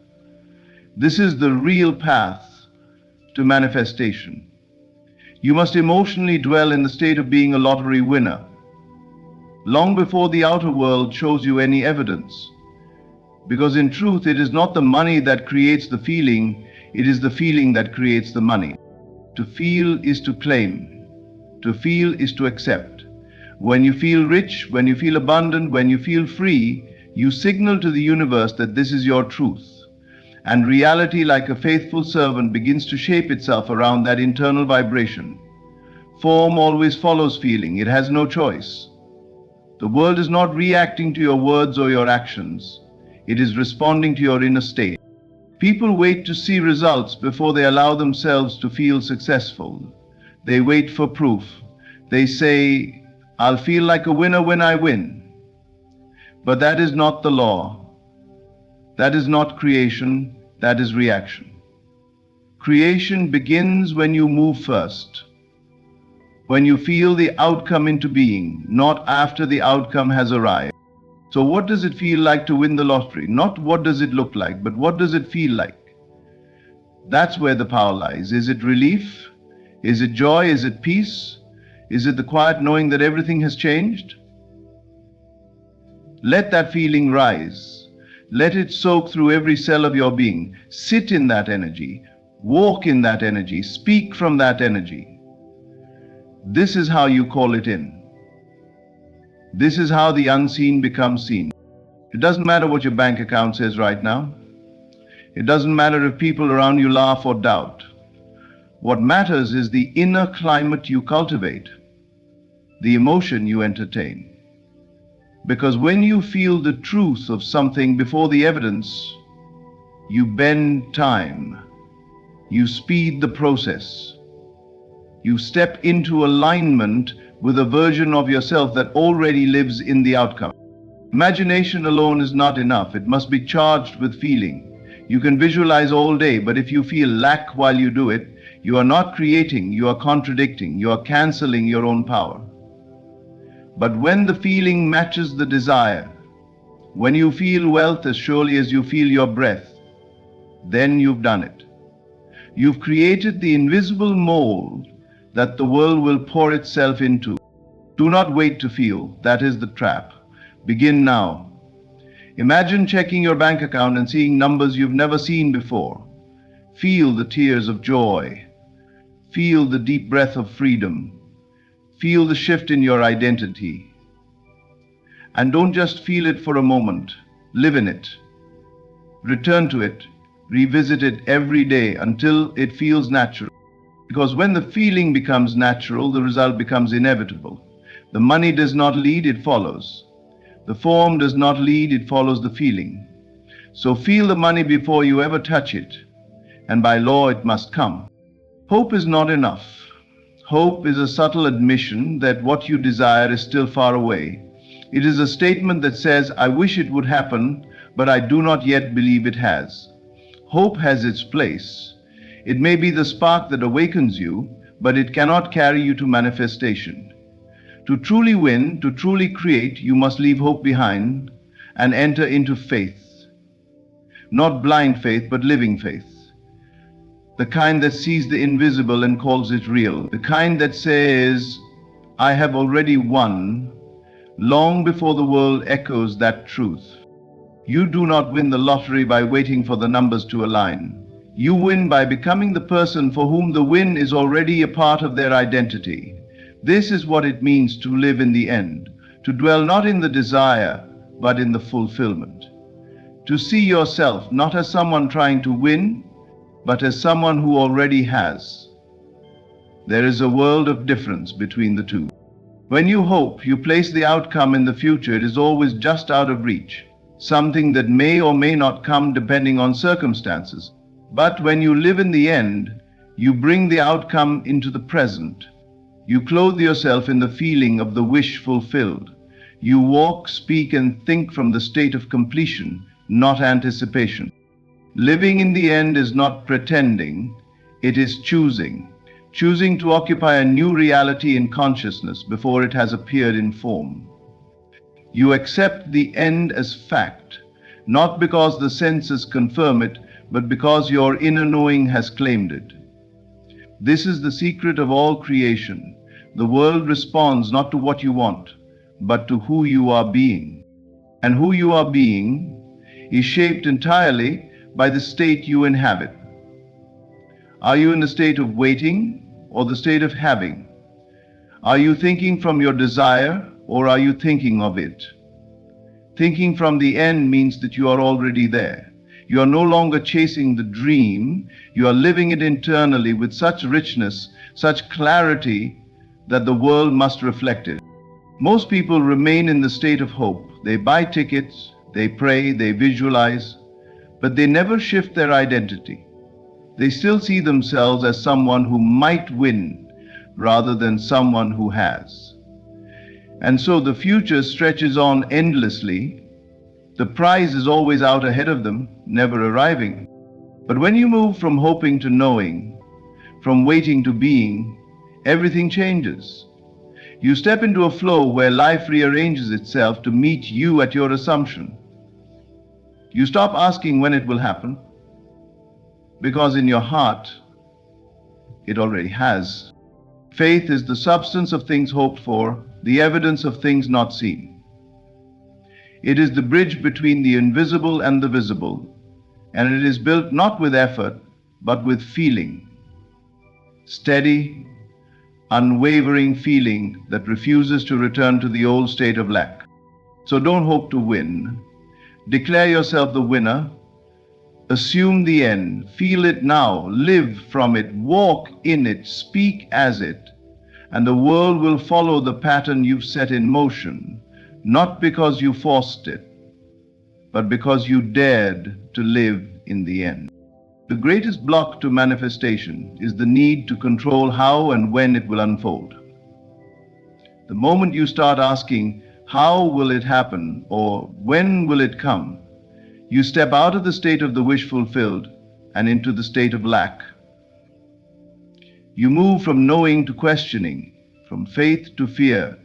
This is the real path to manifestation. You must emotionally dwell in the state of being a lottery winner, long before the outer world shows you any evidence. Because in truth, it is not the money that creates the feeling, it is the feeling that creates the money. To feel is to claim. To feel is to accept. When you feel rich, when you feel abundant, when you feel free, you signal to the universe that this is your truth. And reality, like a faithful servant, begins to shape itself around that internal vibration. Form always follows feeling. It has no choice. The world is not reacting to your words or your actions. It is responding to your inner state. People wait to see results before they allow themselves to feel successful. They wait for proof. They say, I'll feel like a winner when I win. But that is not the law. That is not creation. That is reaction. Creation begins when you move first, when you feel the outcome into being, not after the outcome has arrived. So what does it feel like to win the lottery? Not what does it look like, but what does it feel like? That's where the power lies. Is it relief? Is it joy? Is it peace? Is it the quiet knowing that everything has changed? Let that feeling rise. Let it soak through every cell of your being. Sit in that energy. Walk in that energy. Speak from that energy. This is how you call it in. This is how the unseen becomes seen. It doesn't matter what your bank account says right now. It doesn't matter if people around you laugh or doubt. What matters is the inner climate you cultivate, the emotion you entertain. Because when you feel the truth of something before the evidence, you bend time, you speed the process, you step into alignment with a version of yourself that already lives in the outcome. Imagination alone is not enough. It must be charged with feeling. You can visualize all day, but if you feel lack while you do it, you are not creating, you are contradicting, you are canceling your own power. But when the feeling matches the desire, when you feel wealth as surely as you feel your breath, then you've done it. You've created the invisible mold that the world will pour itself into. Do not wait to feel. That is the trap. Begin now. Imagine checking your bank account and seeing numbers you've never seen before. Feel the tears of joy. Feel the deep breath of freedom. Feel the shift in your identity. And don't just feel it for a moment. Live in it. Return to it. Revisit it every day until it feels natural. Because when the feeling becomes natural, the result becomes inevitable. The money does not lead, it follows. The form does not lead, it follows the feeling. So feel the money before you ever touch it, and by law it must come. Hope is not enough. Hope is a subtle admission that what you desire is still far away. It is a statement that says, I wish it would happen, but I do not yet believe it has. Hope has its place. It may be the spark that awakens you, but it cannot carry you to manifestation. To truly win, to truly create, you must leave hope behind and enter into faith. Not blind faith, but living faith. The kind that sees the invisible and calls it real. The kind that says, I have already won, long before the world echoes that truth. You do not win the lottery by waiting for the numbers to align. You win by becoming the person for whom the win is already a part of their identity. This is what it means to live in the end, to dwell not in the desire, but in the fulfillment. To see yourself not as someone trying to win, but as someone who already has. There is a world of difference between the two. When you hope, you place the outcome in the future. It is always just out of reach, something that may or may not come depending on circumstances. But when you live in the end, you bring the outcome into the present. You clothe yourself in the feeling of the wish fulfilled. You walk, speak, and think from the state of completion, not anticipation. Living in the end is not pretending, it is choosing. Choosing to occupy a new reality in consciousness before it has appeared in form. You accept the end as fact, not because the senses confirm it, but because your inner knowing has claimed it. This is the secret of all creation. The world responds not to what you want, but to who you are being. And who you are being is shaped entirely by the state you inhabit. Are you in the state of waiting or the state of having? Are you thinking from your desire or are you thinking of it? Thinking from the end means that you are already there. You are no longer chasing the dream, you are living it internally with such richness, such clarity that the world must reflect it. Most people remain in the state of hope. They buy tickets, they pray, they visualize, but they never shift their identity. They still see themselves as someone who might win rather than someone who has. And so the future stretches on endlessly. The prize is always out ahead of them, never arriving. But when you move from hoping to knowing, from waiting to being, everything changes. You step into a flow where life rearranges itself to meet you at your assumption. You stop asking when it will happen, because in your heart, it already has. Faith is the substance of things hoped for, the evidence of things not seen. It is the bridge between the invisible and the visible, and it is built not with effort, but with feeling. Steady, unwavering feeling that refuses to return to the old state of lack. So don't hope to win. Declare yourself the winner. Assume the end. Feel it now. Live from it. Walk in it. Speak as it. And the world will follow the pattern you've set in motion, not because you forced it, but because you dared to live in the end. The greatest block to manifestation is the need to control how and when it will unfold. The moment you start asking, how will it happen, or when will it come, you step out of the state of the wish fulfilled and into the state of lack. You move from knowing to questioning, from faith to fear.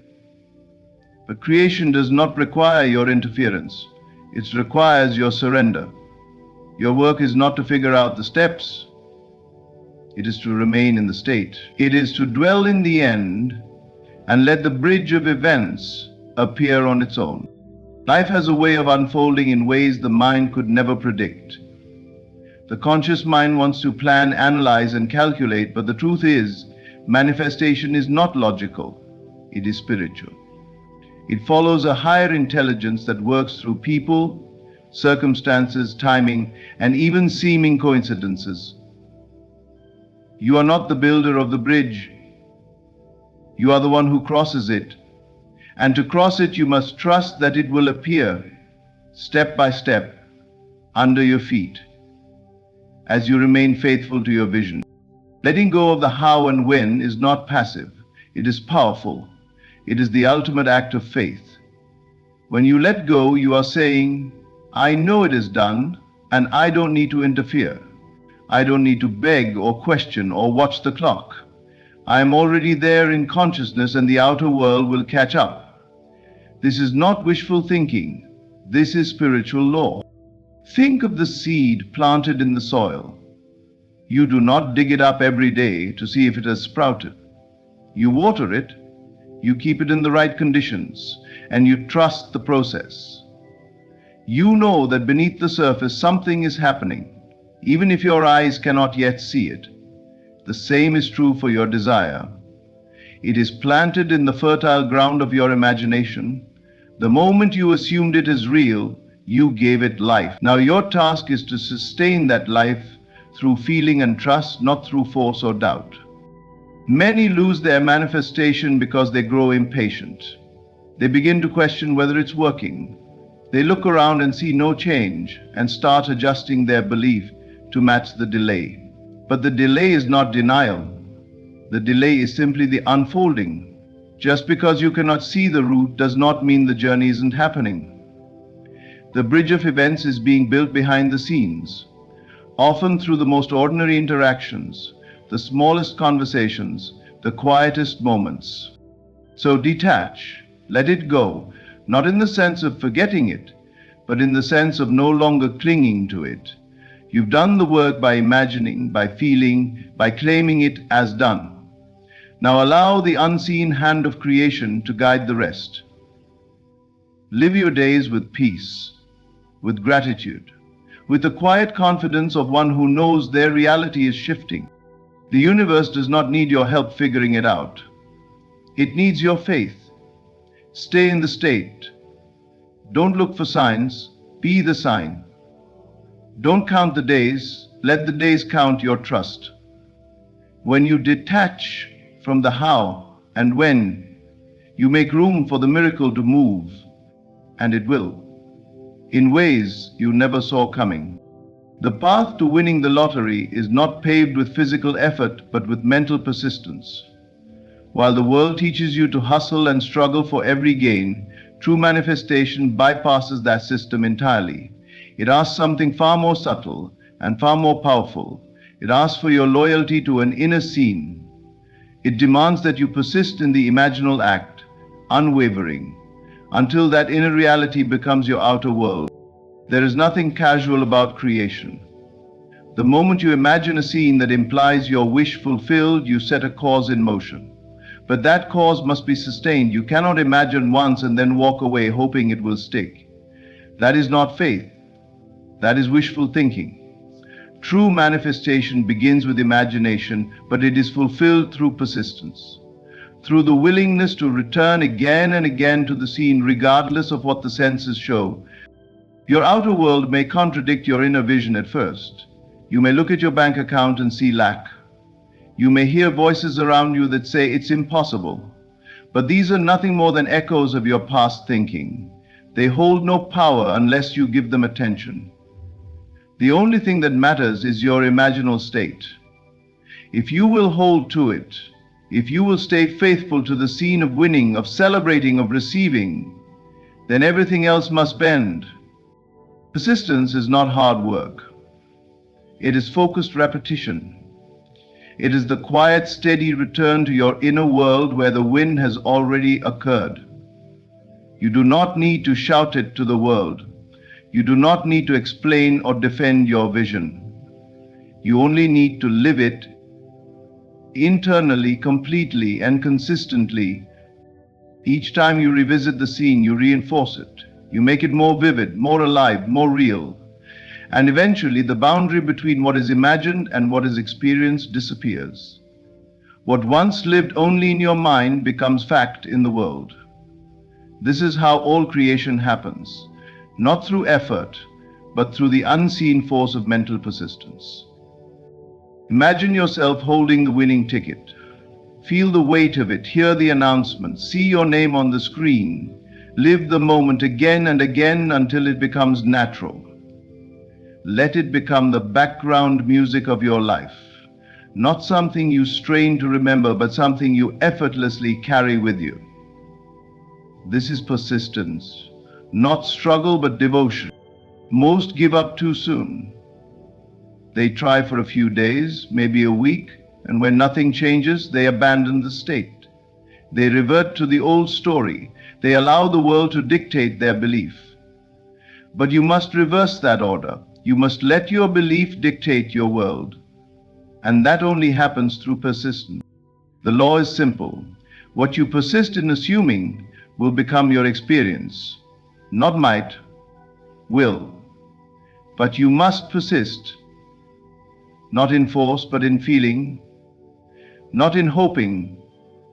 But creation does not require your interference. It requires your surrender. Your work is not to figure out the steps. It is to remain in the state. It is to dwell in the end and let the bridge of events appear on its own. Life has a way of unfolding in ways the mind could never predict. The conscious mind wants to plan, analyze, and calculate, but the truth is, manifestation is not logical. It is spiritual. It follows a higher intelligence that works through people, circumstances, timing, and even seeming coincidences. You are not the builder of the bridge. You are the one who crosses it. And to cross it, you must trust that it will appear, step by step, under your feet, as you remain faithful to your vision. Letting go of the how and when is not passive. It is powerful. It is the ultimate act of faith. When you let go, you are saying, I know it is done, and I don't need to interfere. I don't need to beg or question or watch the clock. I am already there in consciousness, and the outer world will catch up. This is not wishful thinking. This is spiritual law. Think of the seed planted in the soil. You do not dig it up every day to see if it has sprouted. You water it, you keep it in the right conditions, and you trust the process. You know that beneath the surface something is happening, even if your eyes cannot yet see it. The same is true for your desire. It is planted in the fertile ground of your imagination. The moment you assumed it as real, you gave it life. Now your task is to sustain that life through feeling and trust, not through force or doubt. Many lose their manifestation because they grow impatient. They begin to question whether it's working. They look around and see no change and start adjusting their belief to match the delay. But the delay is not denial. The delay is simply the unfolding. Just because you cannot see the route does not mean the journey isn't happening. The bridge of events is being built behind the scenes, often through the most ordinary interactions, the smallest conversations, the quietest moments. So detach, let it go, not in the sense of forgetting it, but in the sense of no longer clinging to it. You've done the work by imagining, by feeling, by claiming it as done. Now allow the unseen hand of creation to guide the rest. Live your days with peace, with gratitude, with the quiet confidence of one who knows their reality is shifting. The universe does not need your help figuring it out. It needs your faith. Stay in the state. Don't look for signs. Be the sign. Don't count the days. Let the days count your trust. When you detach from the how and when, you make room for the miracle to move, and it will, in ways you never saw coming. The path to winning the lottery is not paved with physical effort, but with mental persistence. While the world teaches you to hustle and struggle for every gain, true manifestation bypasses that system entirely. It asks something far more subtle and far more powerful. It asks for your loyalty to an inner scene. It demands that you persist in the imaginal act, unwavering, until that inner reality becomes your outer world. There is nothing casual about creation. The moment you imagine a scene that implies your wish fulfilled, you set a cause in motion. But that cause must be sustained. You cannot imagine once and then walk away hoping it will stick. That is not faith. That is wishful thinking. True manifestation begins with imagination, but it is fulfilled through persistence. through the willingness to return again and again to the scene regardless of what the senses show. Your outer world may contradict your inner vision at first. You may look at your bank account and see lack. You may hear voices around you that say it's impossible. But these are nothing more than echoes of your past thinking. They hold no power unless you give them attention. The only thing that matters is your imaginal state. If you will hold to it, if you will stay faithful to the scene of winning, of celebrating, of receiving, then everything else must bend. Persistence is not hard work. It is focused repetition. It is the quiet, steady return to your inner world where the win has already occurred. You do not need to shout it to the world. You do not need to explain or defend your vision. You only need to live it internally, completely, and consistently. Each time you revisit the scene, you reinforce it. You make it more vivid, more alive, more real. And eventually, the boundary between what is imagined and what is experienced disappears. What once lived only in your mind becomes fact in the world. This is how all creation happens, not through effort, but through the unseen force of mental persistence. Imagine yourself holding the winning ticket. Feel the weight of it, hear the announcement, see your name on the screen. Live the moment again and again until it becomes natural. Let it become the background music of your life. Not something you strain to remember, but something you effortlessly carry with you. This is persistence, not struggle but devotion. Most give up too soon. They try for a few days, maybe a week, and when nothing changes, they abandon the state. They revert to the old story. They allow the world to dictate their belief. But you must reverse that order. You must let your belief dictate your world. And that only happens through persistence. The law is simple. What you persist in assuming will become your experience. Not might, will. But you must persist. Not in force, but in feeling. Not in hoping,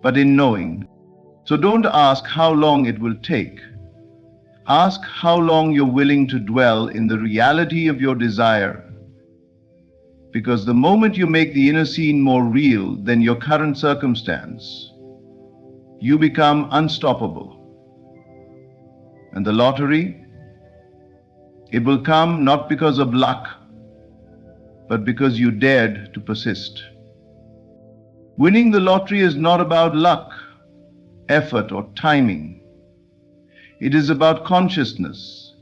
but in knowing. So don't ask how long it will take. Ask how long you're willing to dwell in the reality of your desire. Because the moment you make the inner scene more real than your current circumstance, you become unstoppable. And the lottery, it will come not because of luck, but because you dared to persist. Winning the lottery is not about luck, effort, or timing. It is about consciousness.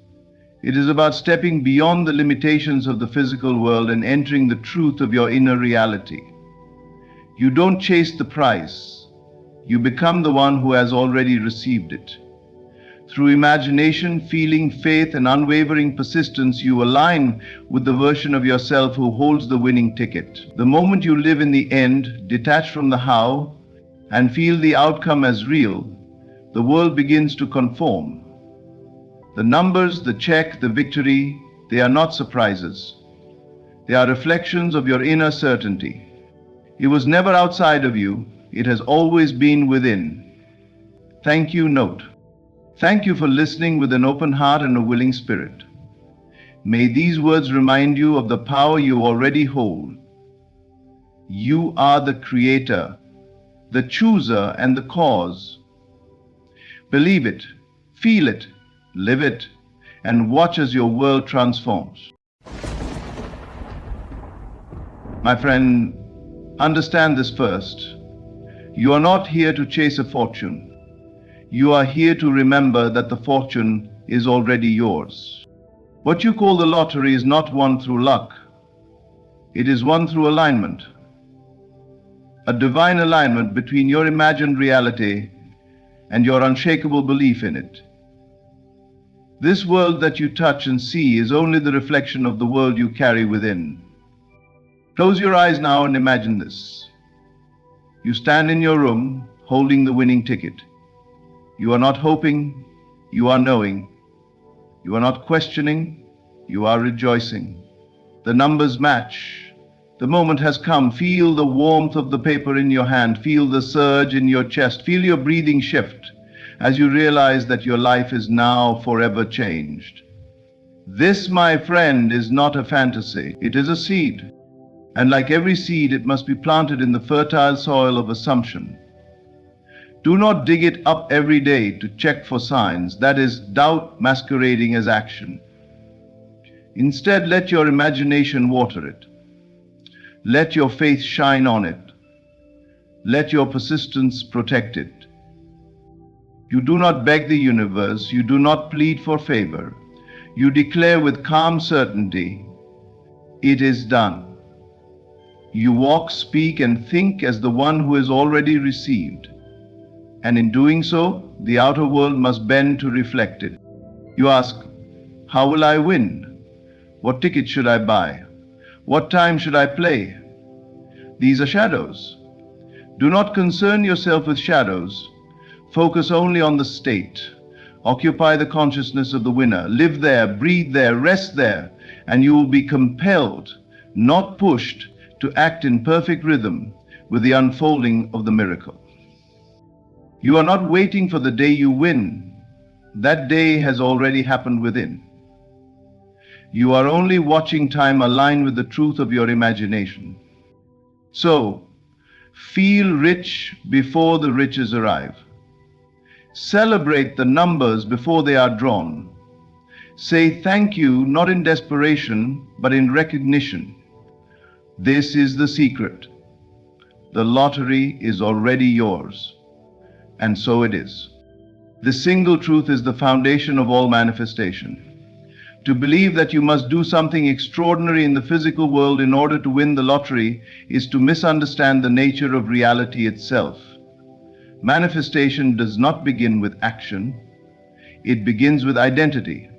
It is about stepping beyond the limitations of the physical world and entering the truth of your inner reality. You don't chase the prize. You become the one who has already received it. Through imagination, feeling, faith, and unwavering persistence, you align with the version of yourself who holds the winning ticket. The moment you live in the end, detached from the how, and feel the outcome as real, the world begins to conform. The numbers, the check, the victory, they are not surprises. They are reflections of your inner certainty. It was never outside of you. It has always been within. Thank you, note. Thank you for listening with an open heart and a willing spirit. May these words remind you of the power you already hold. You are the creator, the chooser, and the cause. Believe it, feel it, live it, and watch as your world transforms. My friend, understand this first. You are not here to chase a fortune. You are here to remember that the fortune is already yours. What you call the lottery is not won through luck. It is won through alignment. A divine alignment between your imagined reality and your unshakable belief in it. This world that you touch and see is only the reflection of the world you carry within. Close your eyes now and imagine this. You stand in your room holding the winning ticket. You are not hoping, you are knowing. You are not questioning, you are rejoicing. The numbers match, The moment has come. Feel the warmth of the paper in your hand. Feel the surge in your chest. Feel your breathing shift as you realize that your life is now forever changed. This, my friend, is not a fantasy. It is a seed. And like every seed, it must be planted in the fertile soil of assumption. Do not dig it up every day to check for signs. That is doubt masquerading as action. Instead, let your imagination water it. Let your faith shine on it. Let your persistence protect it. You do not beg the universe. You do not plead for favor. You declare with calm certainty, it is done. You walk, speak, and think as the one who has already received. And in doing so, the outer world must bend to reflect it. You ask, how will I win? What ticket should I buy? What time should I play? These are shadows. Do not concern yourself with shadows. Focus only on the state. Occupy the consciousness of the winner. Live there, breathe there, rest there, and you will be compelled, not pushed, to act in perfect rhythm with the unfolding of the miracle. You are not waiting for the day you win. That day has already happened within. You are only watching time align with the truth of your imagination. So, feel rich before the riches arrive. Celebrate the numbers before they are drawn. Say thank you not in desperation, but in recognition. This is the secret. The lottery is already yours. And so it is. The single truth is the foundation of all manifestation. To believe that you must do something extraordinary in the physical world in order to win the lottery is to misunderstand the nature of reality itself. Manifestation does not begin with action. It begins with identity.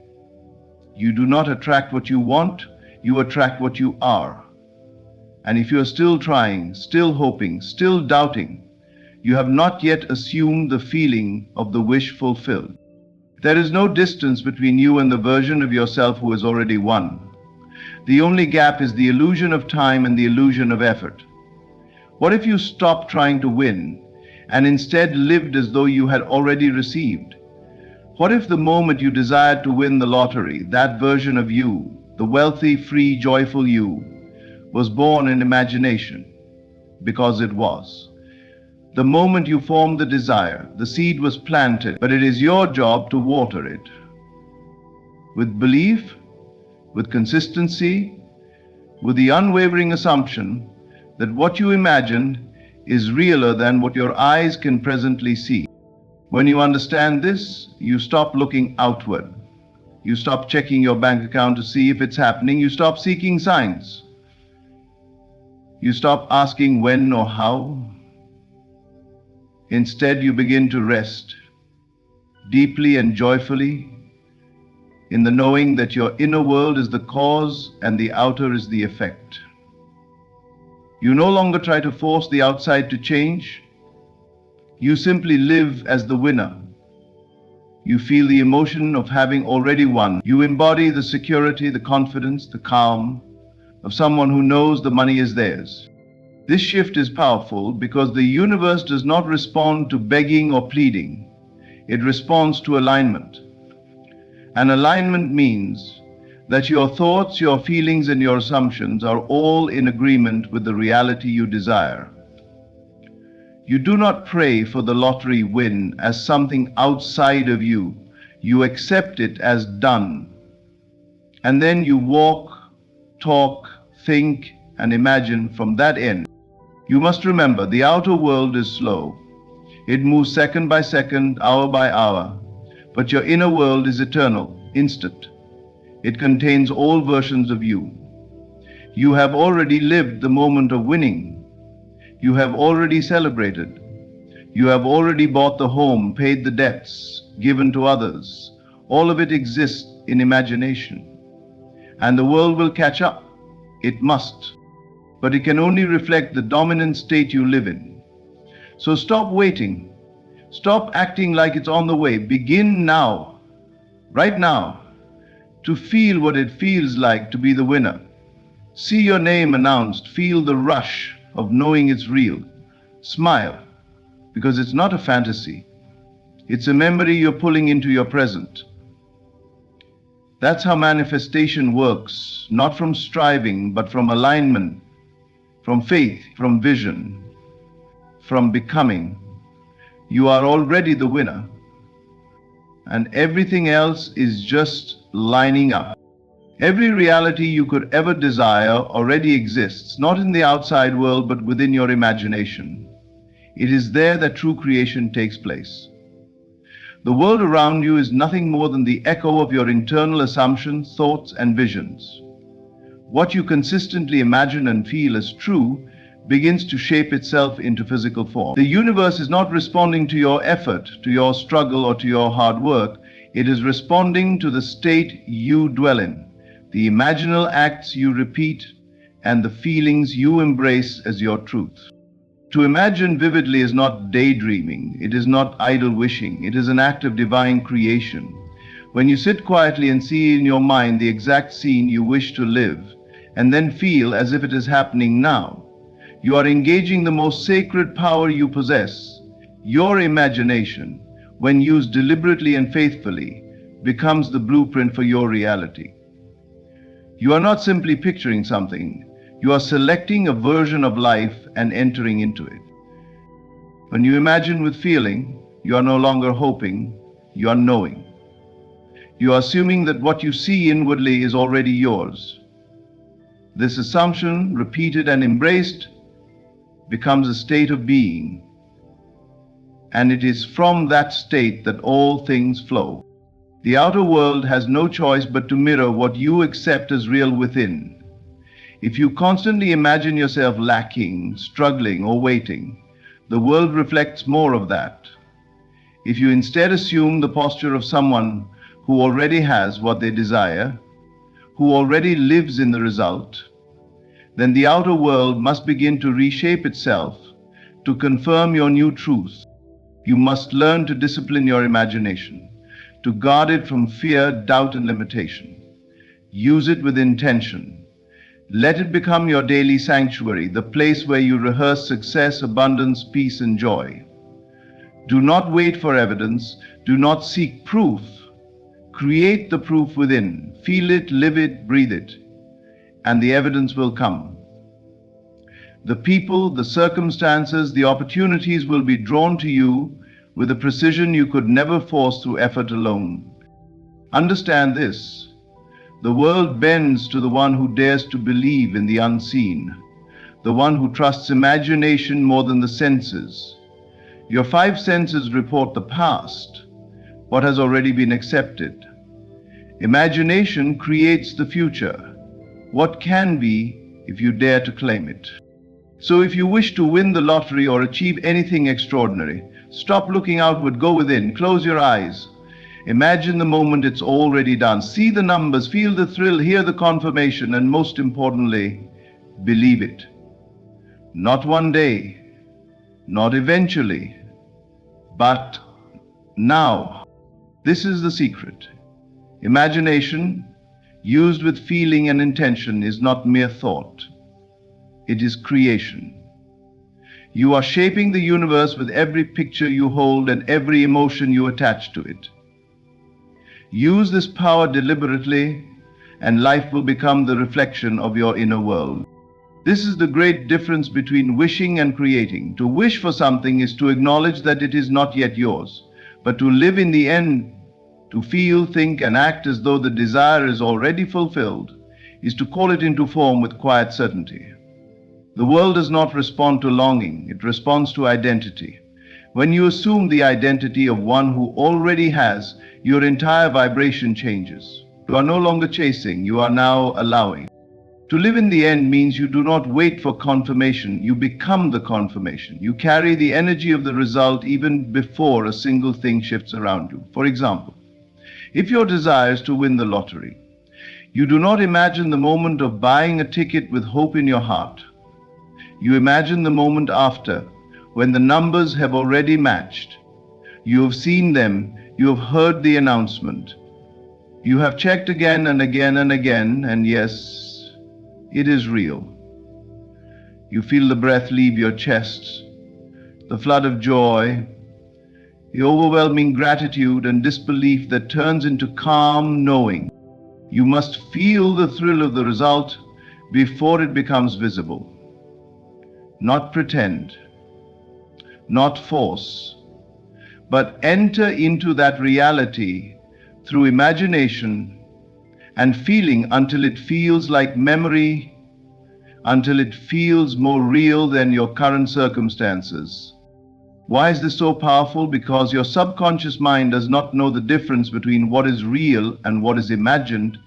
You do not attract what you want, you attract what you are. And if you are still trying, still hoping, still doubting, you have not yet assumed the feeling of the wish fulfilled. There is no distance between you and the version of yourself who has already won. The only gap is the illusion of time and the illusion of effort. What if you stopped trying to win and instead lived as though you had already received? What if the moment you desired to win the lottery, that version of you, the wealthy, free, joyful you, was born in imagination? Because it was. The moment you formed the desire, the seed was planted, but it is your job to water it. With belief, with consistency, with the unwavering assumption that what you imagined is realer than what your eyes can presently see. When you understand this, you stop looking outward. You stop checking your bank account to see if it's happening. You stop seeking signs. You stop asking when or how. Instead, you begin to rest deeply and joyfully in the knowing that your inner world is the cause and the outer is the effect. You no longer try to force the outside to change. You simply live as the winner. You feel the emotion of having already won. You embody the security, the confidence, the calm of someone who knows the money is theirs. This shift is powerful because the universe does not respond to begging or pleading. It responds to alignment. And alignment means that your thoughts, your feelings, and your assumptions are all in agreement with the reality you desire. You do not pray for the lottery win as something outside of you. You accept it as done. And then you walk, talk, think, and imagine from that end. You must remember, the outer world is slow. It moves second by second, hour by hour. But your inner world is eternal, instant. It contains all versions of you. You have already lived the moment of winning. You have already celebrated. You have already bought the home, paid the debts, given to others. All of it exists in imagination. And the world will catch up. It must. But it can only reflect the dominant state you live in. So stop waiting. Stop acting like it's on the way. Begin now, right now, to feel what it feels like to be the winner. See your name announced. Feel the rush of knowing it's real. Smile, because it's not a fantasy. It's a memory you're pulling into your present. That's how manifestation works, not from striving, but from alignment, from faith, from vision, from becoming. You are already the winner, and everything else is just lining up. Every reality you could ever desire already exists, not in the outside world, but within your imagination. It is there that true creation takes place. The world around you is nothing more than the echo of your internal assumptions, thoughts, and visions. What you consistently imagine and feel as true begins to shape itself into physical form. The universe is not responding to your effort, to your struggle, or to your hard work. It is responding to the state you dwell in, the imaginal acts you repeat, and the feelings you embrace as your truth. To imagine vividly is not daydreaming, it is not idle wishing, it is an act of divine creation. When you sit quietly and see in your mind the exact scene you wish to live, and then feel as if it is happening now, you are engaging the most sacred power you possess. Your imagination, when used deliberately and faithfully, becomes the blueprint for your reality. You are not simply picturing something. You are selecting a version of life and entering into it. When you imagine with feeling, you are no longer hoping, you are knowing. You are assuming that what you see inwardly is already yours. This assumption, repeated and embraced, becomes a state of being, and it is from that state that all things flow. The outer world has no choice but to mirror what you accept as real within. If you constantly imagine yourself lacking, struggling, or waiting, the world reflects more of that. If you instead assume the posture of someone who already has what they desire, who already lives in the result, then the outer world must begin to reshape itself to confirm your new truth. You must learn to discipline your imagination, to guard it from fear, doubt, and limitation. Use it with intention. Let it become your daily sanctuary, the place where you rehearse success, abundance, peace, and joy. Do not wait for evidence. Do not seek proof. Create the proof within. Feel it, live it, breathe it, and the evidence will come. The people, the circumstances, the opportunities will be drawn to you with a precision you could never force through effort alone. Understand this. The world bends to the one who dares to believe in the unseen, the one who trusts imagination more than the senses. Your five senses report the past, what has already been accepted. Imagination creates the future, what can be if you dare to claim it. So if you wish to win the lottery or achieve anything extraordinary, stop looking outward, go within, close your eyes. Imagine the moment it's already done. See the numbers, feel the thrill, hear the confirmation, and most importantly, believe it. Not one day, not eventually, but now. This is the secret. Imagination, used with feeling and intention, is not mere thought. It is creation. You are shaping the universe with every picture you hold and every emotion you attach to it. Use this power deliberately, and life will become the reflection of your inner world. This is the great difference between wishing and creating. To wish for something is to acknowledge that it is not yet yours, but to live in the end, to feel, think, and act as though the desire is already fulfilled, is to call it into form with quiet certainty. The world does not respond to longing, it responds to identity. When you assume the identity of one who already has, your entire vibration changes. You are no longer chasing, you are now allowing. To live in the end means you do not wait for confirmation, you become the confirmation. You carry the energy of the result even before a single thing shifts around you. For example, if your desire is to win the lottery, you do not imagine the moment of buying a ticket with hope in your heart. You imagine the moment after, when the numbers have already matched. You have seen them, you have heard the announcement. You have checked again and again and again, and yes, It is real. You feel the breath leave your chest, the flood of joy, the overwhelming gratitude and disbelief that turns into calm knowing. You must feel the thrill of the result before it becomes visible. Not pretend, not force, but enter into that reality through imagination and feeling until it feels like memory, until it feels more real than your current circumstances. Why is this so powerful? Because your subconscious mind does not know the difference between what is real and what is imagined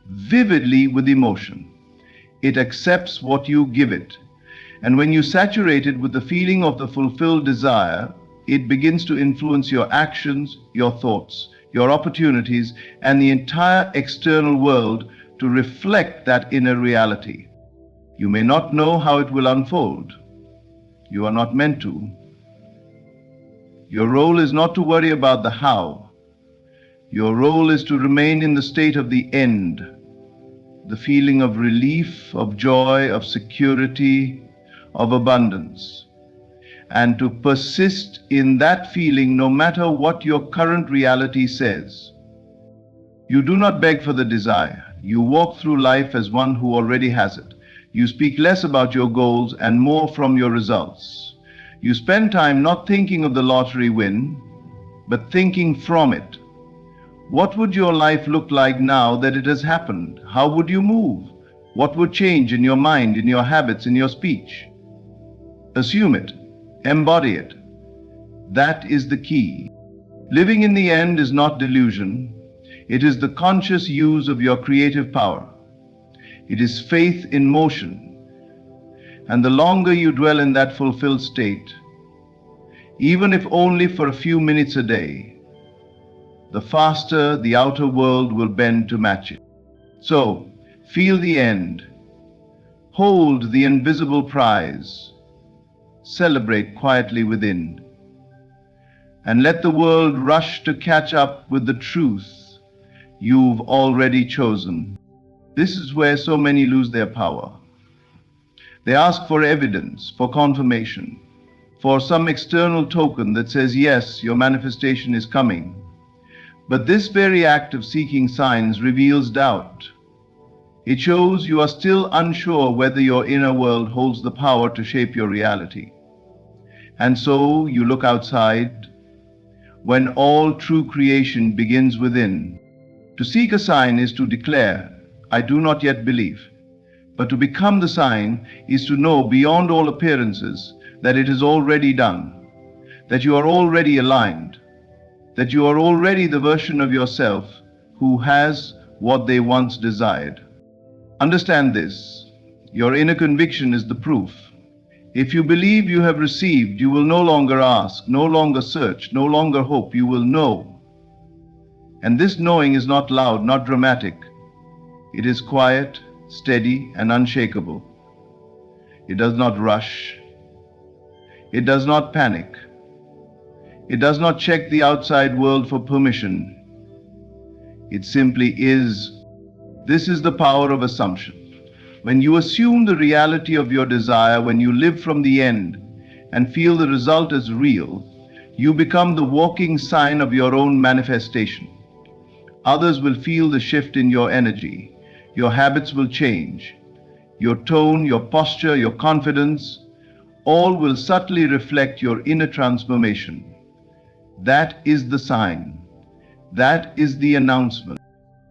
vividly with emotion. It accepts what you give it. And when you saturate it with the feeling of the fulfilled desire, it begins to influence your actions, your thoughts, your opportunities, and the entire external world to reflect that inner reality. You may not know how it will unfold. You are not meant to. Your role is not to worry about the how. Your role is to remain in the state of the end, the feeling of relief, of joy, of security, of abundance, and to persist in that feeling no matter what your current reality says. You do not beg for the desire. You walk through life as one who already has it. You speak less about your goals and more from your results. You spend time not thinking of the lottery win, but thinking from it. What would your life look like now that it has happened? How would you move? What would change in your mind, in your habits, in your speech? Assume it. Embody it. That is the key. Living in the end is not delusion. It is the conscious use of your creative power. It is faith in motion. And the longer you dwell in that fulfilled state, even if only for a few minutes a day, the faster the outer world will bend to match it. So, feel the end. Hold the invisible prize. Celebrate quietly within. And let the world rush to catch up with the truth you've already chosen. This is where so many lose their power. They ask for evidence, for confirmation, for some external token that says, yes, your manifestation is coming. But this very act of seeking signs reveals doubt. It shows you are still unsure whether your inner world holds the power to shape your reality. And so you look outside, when all true creation begins within. To seek a sign is to declare, I do not yet believe. But to become the sign is to know beyond all appearances that it is already done, that you are already aligned, that you are already the version of yourself who has what they once desired. Understand this. Your inner conviction is the proof. If you believe you have received, you will no longer ask, no longer search, no longer hope. You will know. And this knowing is not loud, not dramatic. It is quiet, steady, and unshakable. It does not rush. It does not panic. It does not check the outside world for permission. It simply is. This is the power of assumption. When you assume the reality of your desire, when you live from the end and feel the result as real, you become the walking sign of your own manifestation. Others will feel the shift in your energy. Your habits will change. Your tone, your posture, your confidence, all will subtly reflect your inner transformation. That is the sign. That is the announcement.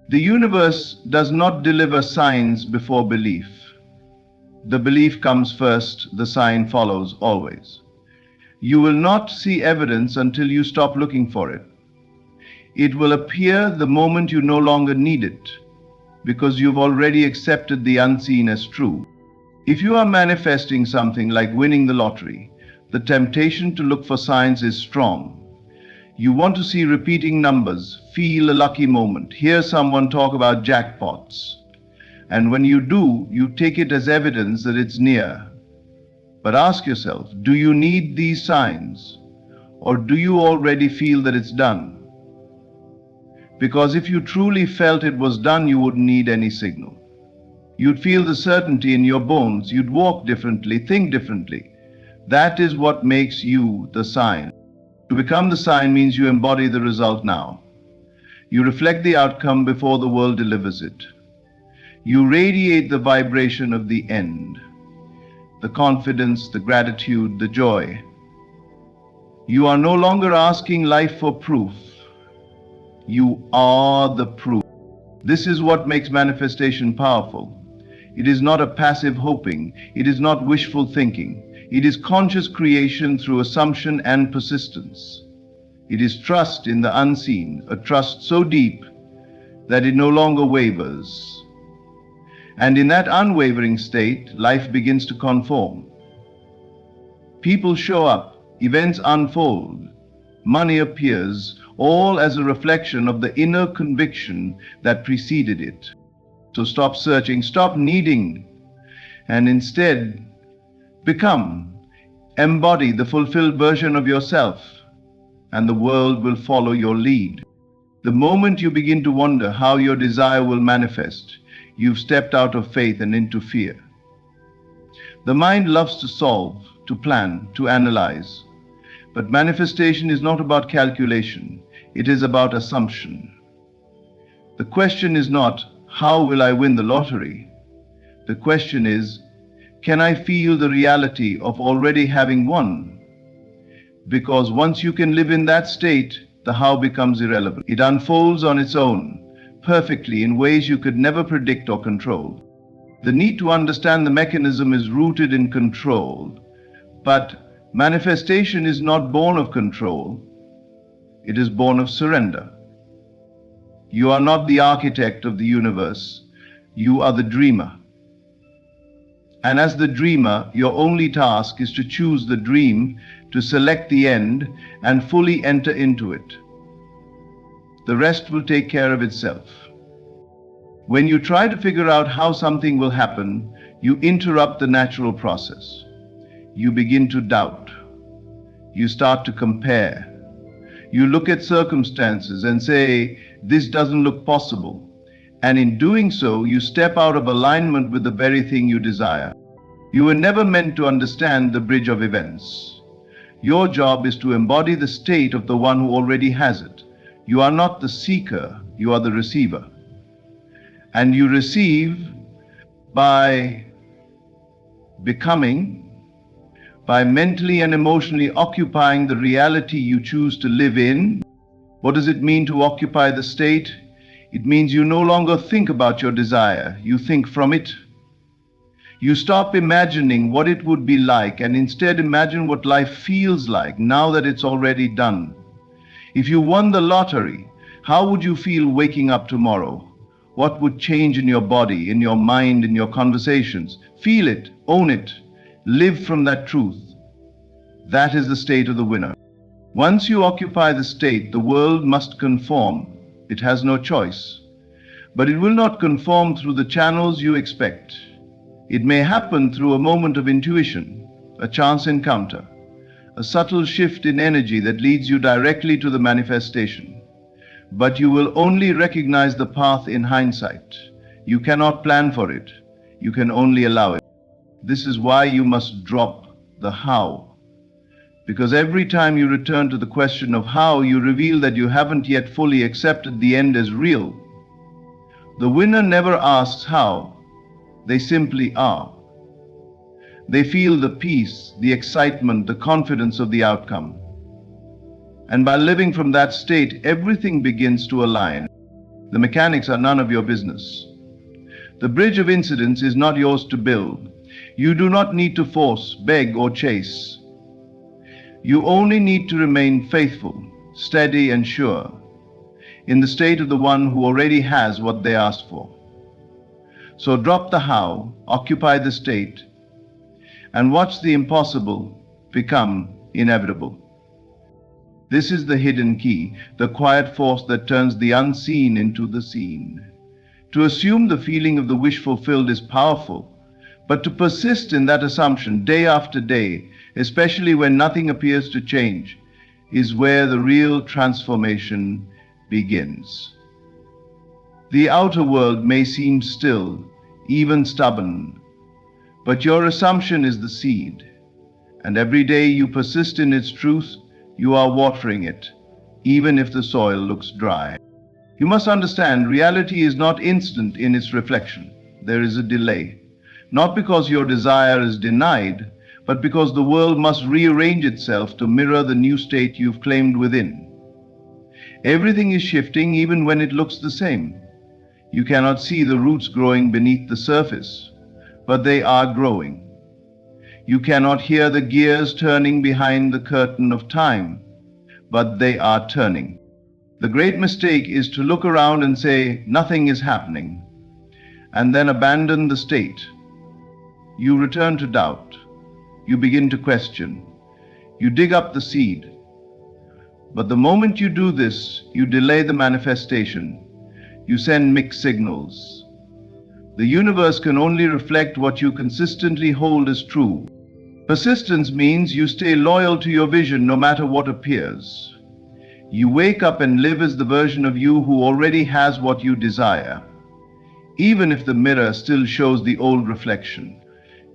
The universe does not deliver signs before belief. The belief comes first, the sign follows always. You will not see evidence until you stop looking for it. It will appear the moment you no longer need it, because you've already accepted the unseen as true. If you are manifesting something like winning the lottery, the temptation to look for signs is strong. You want to see repeating numbers, feel a lucky moment, hear someone talk about jackpots. And when you do, you take it as evidence that it's near. But ask yourself, do you need these signs? Or do you already feel that it's done? Because if you truly felt it was done, you wouldn't need any signal. You'd feel the certainty in your bones. You'd walk differently, think differently. That is what makes you the sign. To become the sign means you embody the result now. You reflect the outcome before the world delivers it. You radiate the vibration of the end, the confidence, the gratitude, the joy. You are no longer asking life for proof. You are the proof. This is what makes manifestation powerful. It is not a passive hoping. It is not wishful thinking. It is conscious creation through assumption and persistence. It is trust in the unseen, a trust so deep that it no longer wavers. And in that unwavering state, life begins to conform. People show up, events unfold, money appears, all as a reflection of the inner conviction that preceded it. So stop searching, stop needing, and instead become, embody the fulfilled version of yourself, and the world will follow your lead. The moment you begin to wonder how your desire will manifest, you've stepped out of faith and into fear. The mind loves to solve, to plan, to analyze. But manifestation is not about calculation. It is about assumption. The question is not, how will I win the lottery? The question is, can I feel the reality of already having won? Because once you can live in that state, the how becomes irrelevant. It unfolds on its own, perfectly, in ways you could never predict or control. The need to understand the mechanism is rooted in control, but manifestation is not born of control. It is born of surrender. You are not the architect of the universe. You are the dreamer. And as the dreamer, your only task is to choose the dream, to select the end, and fully enter into it. The rest will take care of itself. When you try to figure out how something will happen, you interrupt the natural process. You begin to doubt. You start to compare. You look at circumstances and say, this doesn't look possible. And in doing so, you step out of alignment with the very thing you desire. You were never meant to understand the bridge of events. Your job is to embody the state of the one who already has it. You are not the seeker, you are the receiver. And you receive by becoming, by mentally and emotionally occupying the reality you choose to live in. What does it mean to occupy the state? It means you no longer think about your desire, you think from it. You stop imagining what it would be like and instead imagine what life feels like now that it's already done. If you won the lottery, how would you feel waking up tomorrow? What would change in your body, in your mind, in your conversations? Feel it, own it, live from that truth. That is the state of the winner. Once you occupy the state, the world must conform. It has no choice. But it will not conform through the channels you expect. It may happen through a moment of intuition, a chance encounter, a subtle shift in energy that leads you directly to the manifestation. But you will only recognize the path in hindsight. You cannot plan for it. You can only allow it. This is why you must drop the how. Because every time you return to the question of how, you reveal that you haven't yet fully accepted the end as real. The winner never asks how. They simply are. They feel the peace, the excitement, the confidence of the outcome. And by living from that state, everything begins to align. The mechanics are none of your business. The bridge of incidents is not yours to build. You do not need to force, beg, or chase. You only need to remain faithful, steady, and sure, in the state of the one who already has what they asked for. So drop the how, occupy the state, and watch the impossible become inevitable. This is the hidden key, the quiet force that turns the unseen into the seen. To assume the feeling of the wish fulfilled is powerful, but to persist in that assumption day after day, especially when nothing appears to change, is where the real transformation begins. The outer world may seem still, even stubborn. But your assumption is the seed, and every day you persist in its truth, you are watering it, even if the soil looks dry. You must understand, reality is not instant in its reflection. There is a delay, not because your desire is denied, but because the world must rearrange itself to mirror the new state you've claimed within. Everything is shifting even when it looks the same. You cannot see the roots growing beneath the surface, but they are growing. You cannot hear the gears turning behind the curtain of time, but they are turning. The great mistake is to look around and say, nothing is happening, and then abandon the state. You return to doubt. You begin to question. You dig up the seed. But the moment you do this, you delay the manifestation. You send mixed signals. The universe can only reflect what you consistently hold as true. Persistence means you stay loyal to your vision no matter what appears. You wake up and live as the version of you who already has what you desire, even if the mirror still shows the old reflection.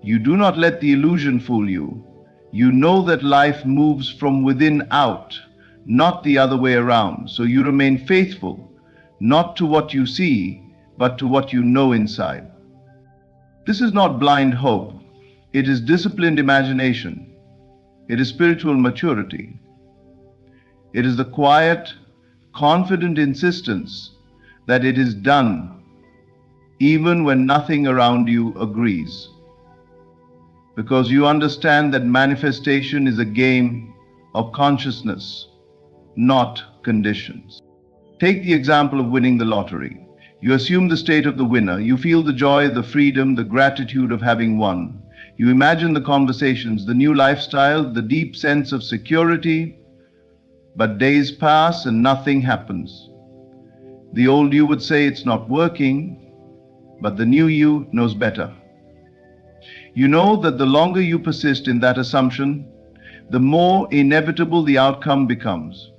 You do not let the illusion fool you. You know that life moves from within out, not the other way around. So you remain faithful, not to what you see, but to what you know inside. This is not blind hope. It is disciplined imagination. It is spiritual maturity. It is the quiet, confident insistence that it is done, even when nothing around you agrees. Because you understand that manifestation is a game of consciousness, not conditions. Take the example of winning the lottery. You assume the state of the winner. You feel the joy, the freedom, the gratitude of having won. You imagine the conversations, the new lifestyle, the deep sense of security. But days pass and nothing happens. The old you would say it's not working, but the new you knows better. You know that the longer you persist in that assumption, the more inevitable the outcome becomes.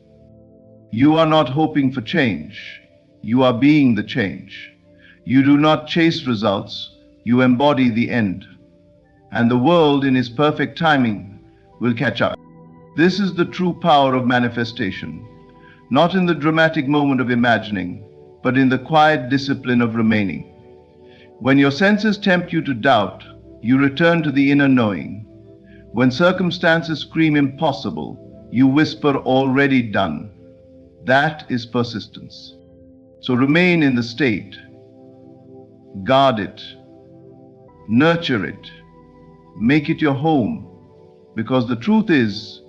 You are not hoping for change. You are being the change. You do not chase results. You embody the end. And the world, in its perfect timing, will catch up. This is the true power of manifestation, not in the dramatic moment of imagining, but in the quiet discipline of remaining. When your senses tempt you to doubt, you return to the inner knowing. When circumstances scream impossible, you whisper already done. That is persistence. So remain in the state. Guard it. Nurture it. Make it your home. Because the truth is,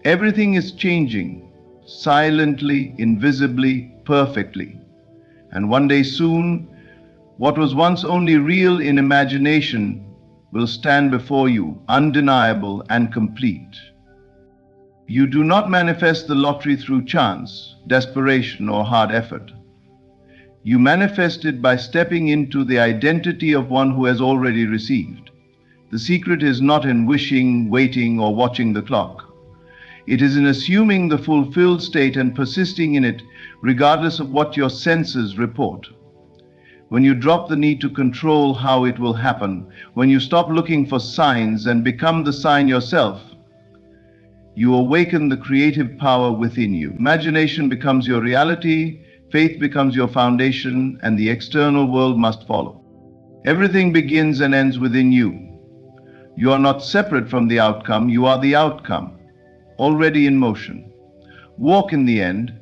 everything is changing, silently, invisibly, perfectly. And one day soon, what was once only real in imagination will stand before you, undeniable and complete. You do not manifest the lottery through chance, desperation, or hard effort. You manifest it by stepping into the identity of one who has already received. The secret is not in wishing, waiting, or watching the clock. It is in assuming the fulfilled state and persisting in it regardless of what your senses report. When you drop the need to control how it will happen, when you stop looking for signs and become the sign yourself, you awaken the creative power within you. Imagination becomes your reality, faith becomes your foundation, and the external world must follow. Everything begins and ends within you. You are not separate from the outcome, you are the outcome, already in motion. Walk in the end,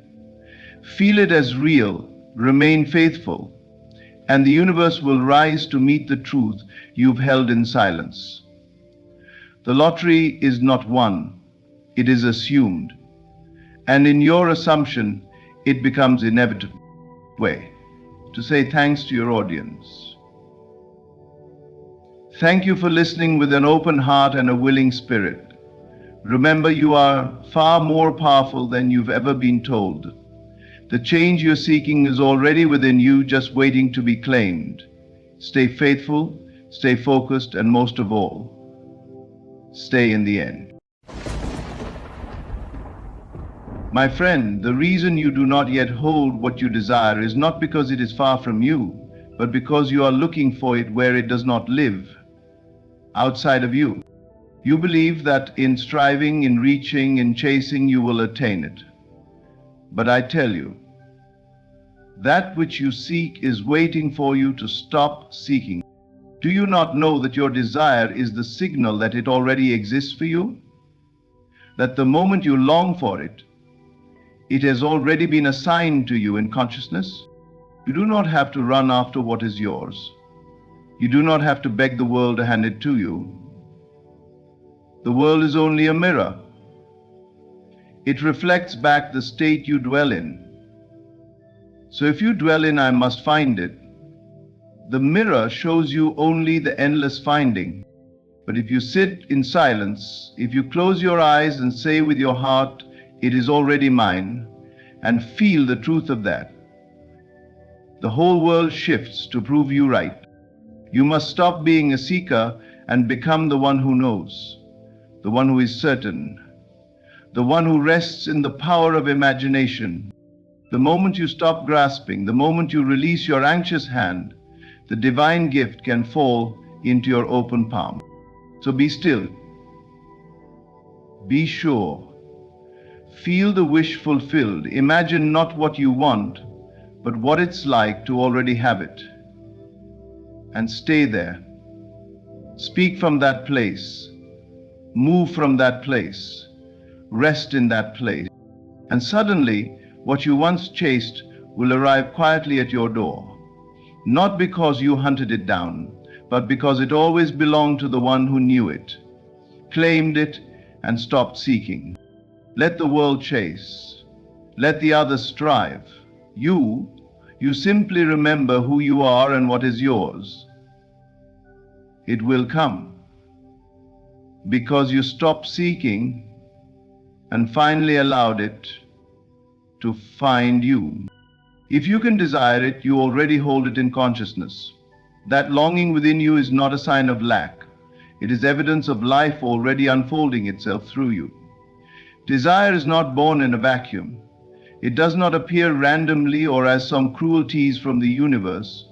feel it as real, remain faithful, and the universe will rise to meet the truth you've held in silence. The lottery is not won, it is assumed, and in your assumption, it becomes inevitable. Way to say thanks to your audience. Thank you for listening with an open heart and a willing spirit. Remember, you are far more powerful than you've ever been told. The change you're seeking is already within you, just waiting to be claimed. Stay faithful, stay focused, and most of all, stay in the end. My friend, the reason you do not yet hold what you desire is not because it is far from you, but because you are looking for it where it does not live, outside of you. You believe that in striving, in reaching, in chasing, you will attain it. But I tell you, that which you seek is waiting for you to stop seeking. Do you not know that your desire is the signal that it already exists for you? That the moment you long for it, it has already been assigned to you in consciousness? You do not have to run after what is yours. You do not have to beg the world to hand it to you. The world is only a mirror. It reflects back the state you dwell in. So if you dwell in "I must find it," the mirror shows you only the endless finding. But if you sit in silence, if you close your eyes and say with your heart, "It is already mine," and feel the truth of that, the whole world shifts to prove you right. You must stop being a seeker and become the one who knows, the one who is certain, the one who rests in the power of imagination. The moment you stop grasping, the moment you release your anxious hand, the divine gift can fall into your open palm. So be still. Be sure. Feel the wish fulfilled. Imagine not what you want, but what it's like to already have it. And stay there. Speak from that place. Move from that place. Rest in that place. And suddenly, what you once chased will arrive quietly at your door. Not because you hunted it down, but because it always belonged to the one who knew it, claimed it, and stopped seeking. Let the world chase. Let the others strive. You simply remember who you are and what is yours. It will come because you stopped seeking and finally allowed it to find you. If you can desire it, you already hold it in consciousness. That longing within you is not a sign of lack. It is evidence of life already unfolding itself through you. Desire is not born in a vacuum. It does not appear randomly or as some cruel tease from the universe.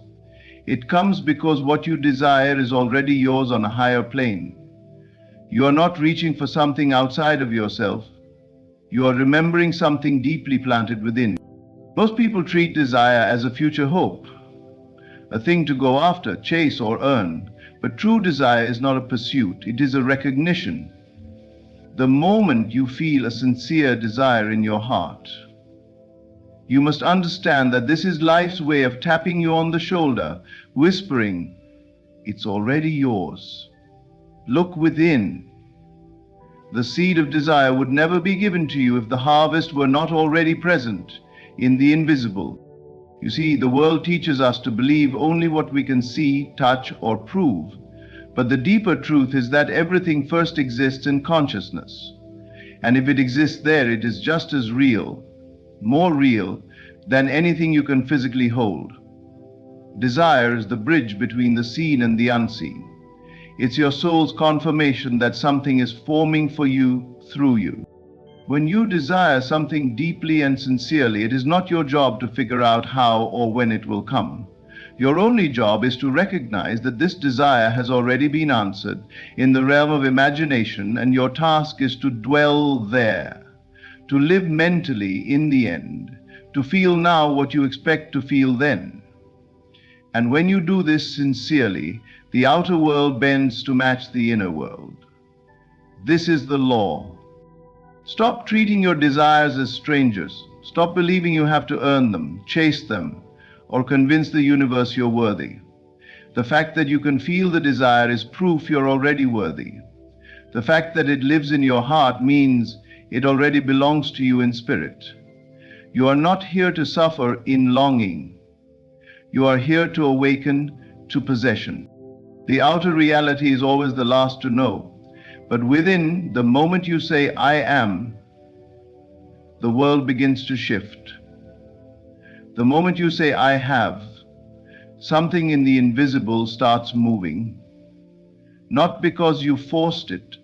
It comes because what you desire is already yours on a higher plane. You are not reaching for something outside of yourself. You are remembering something deeply planted within. Most people treat desire as a future hope, a thing to go after, chase, or earn. But true desire is not a pursuit, it is a recognition. The moment you feel a sincere desire in your heart, you must understand that this is life's way of tapping you on the shoulder, whispering, "It's already yours. Look within." The seed of desire would never be given to you if the harvest were not already present in the invisible. You see, the world teaches us to believe only what we can see, touch, or prove. But the deeper truth is that everything first exists in consciousness. And if it exists there, it is just as real, more real, than anything you can physically hold. Desire is the bridge between the seen and the unseen. It's your soul's confirmation that something is forming for you through you. When you desire something deeply and sincerely, it is not your job to figure out how or when it will come. Your only job is to recognize that this desire has already been answered in the realm of imagination, and your task is to dwell there, to live mentally in the end, to feel now what you expect to feel then. And when you do this sincerely, the outer world bends to match the inner world. This is the law. Stop treating your desires as strangers. Stop believing you have to earn them, chase them, or convince the universe you're worthy. The fact that you can feel the desire is proof you're already worthy. The fact that it lives in your heart means it already belongs to you in spirit. You are not here to suffer in longing. You are here to awaken to possession. The outer reality is always the last to know. But within, the moment you say, "I am," the world begins to shift. The moment you say, "I have," something in the invisible starts moving, not because you forced it,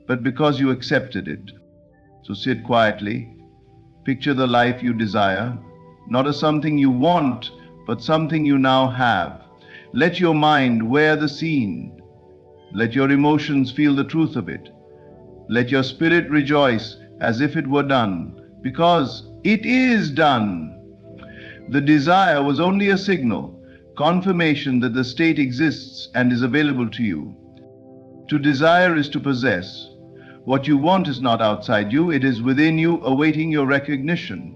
but because you accepted it. So sit quietly, picture the life you desire, not as something you want, but something you now have. Let your mind wear the scene. Let your emotions feel the truth of it. Let your spirit rejoice as if it were done, because it is done. The desire was only a signal, confirmation that the state exists and is available to you. To desire is to possess. What you want is not outside you, it is within you, awaiting your recognition.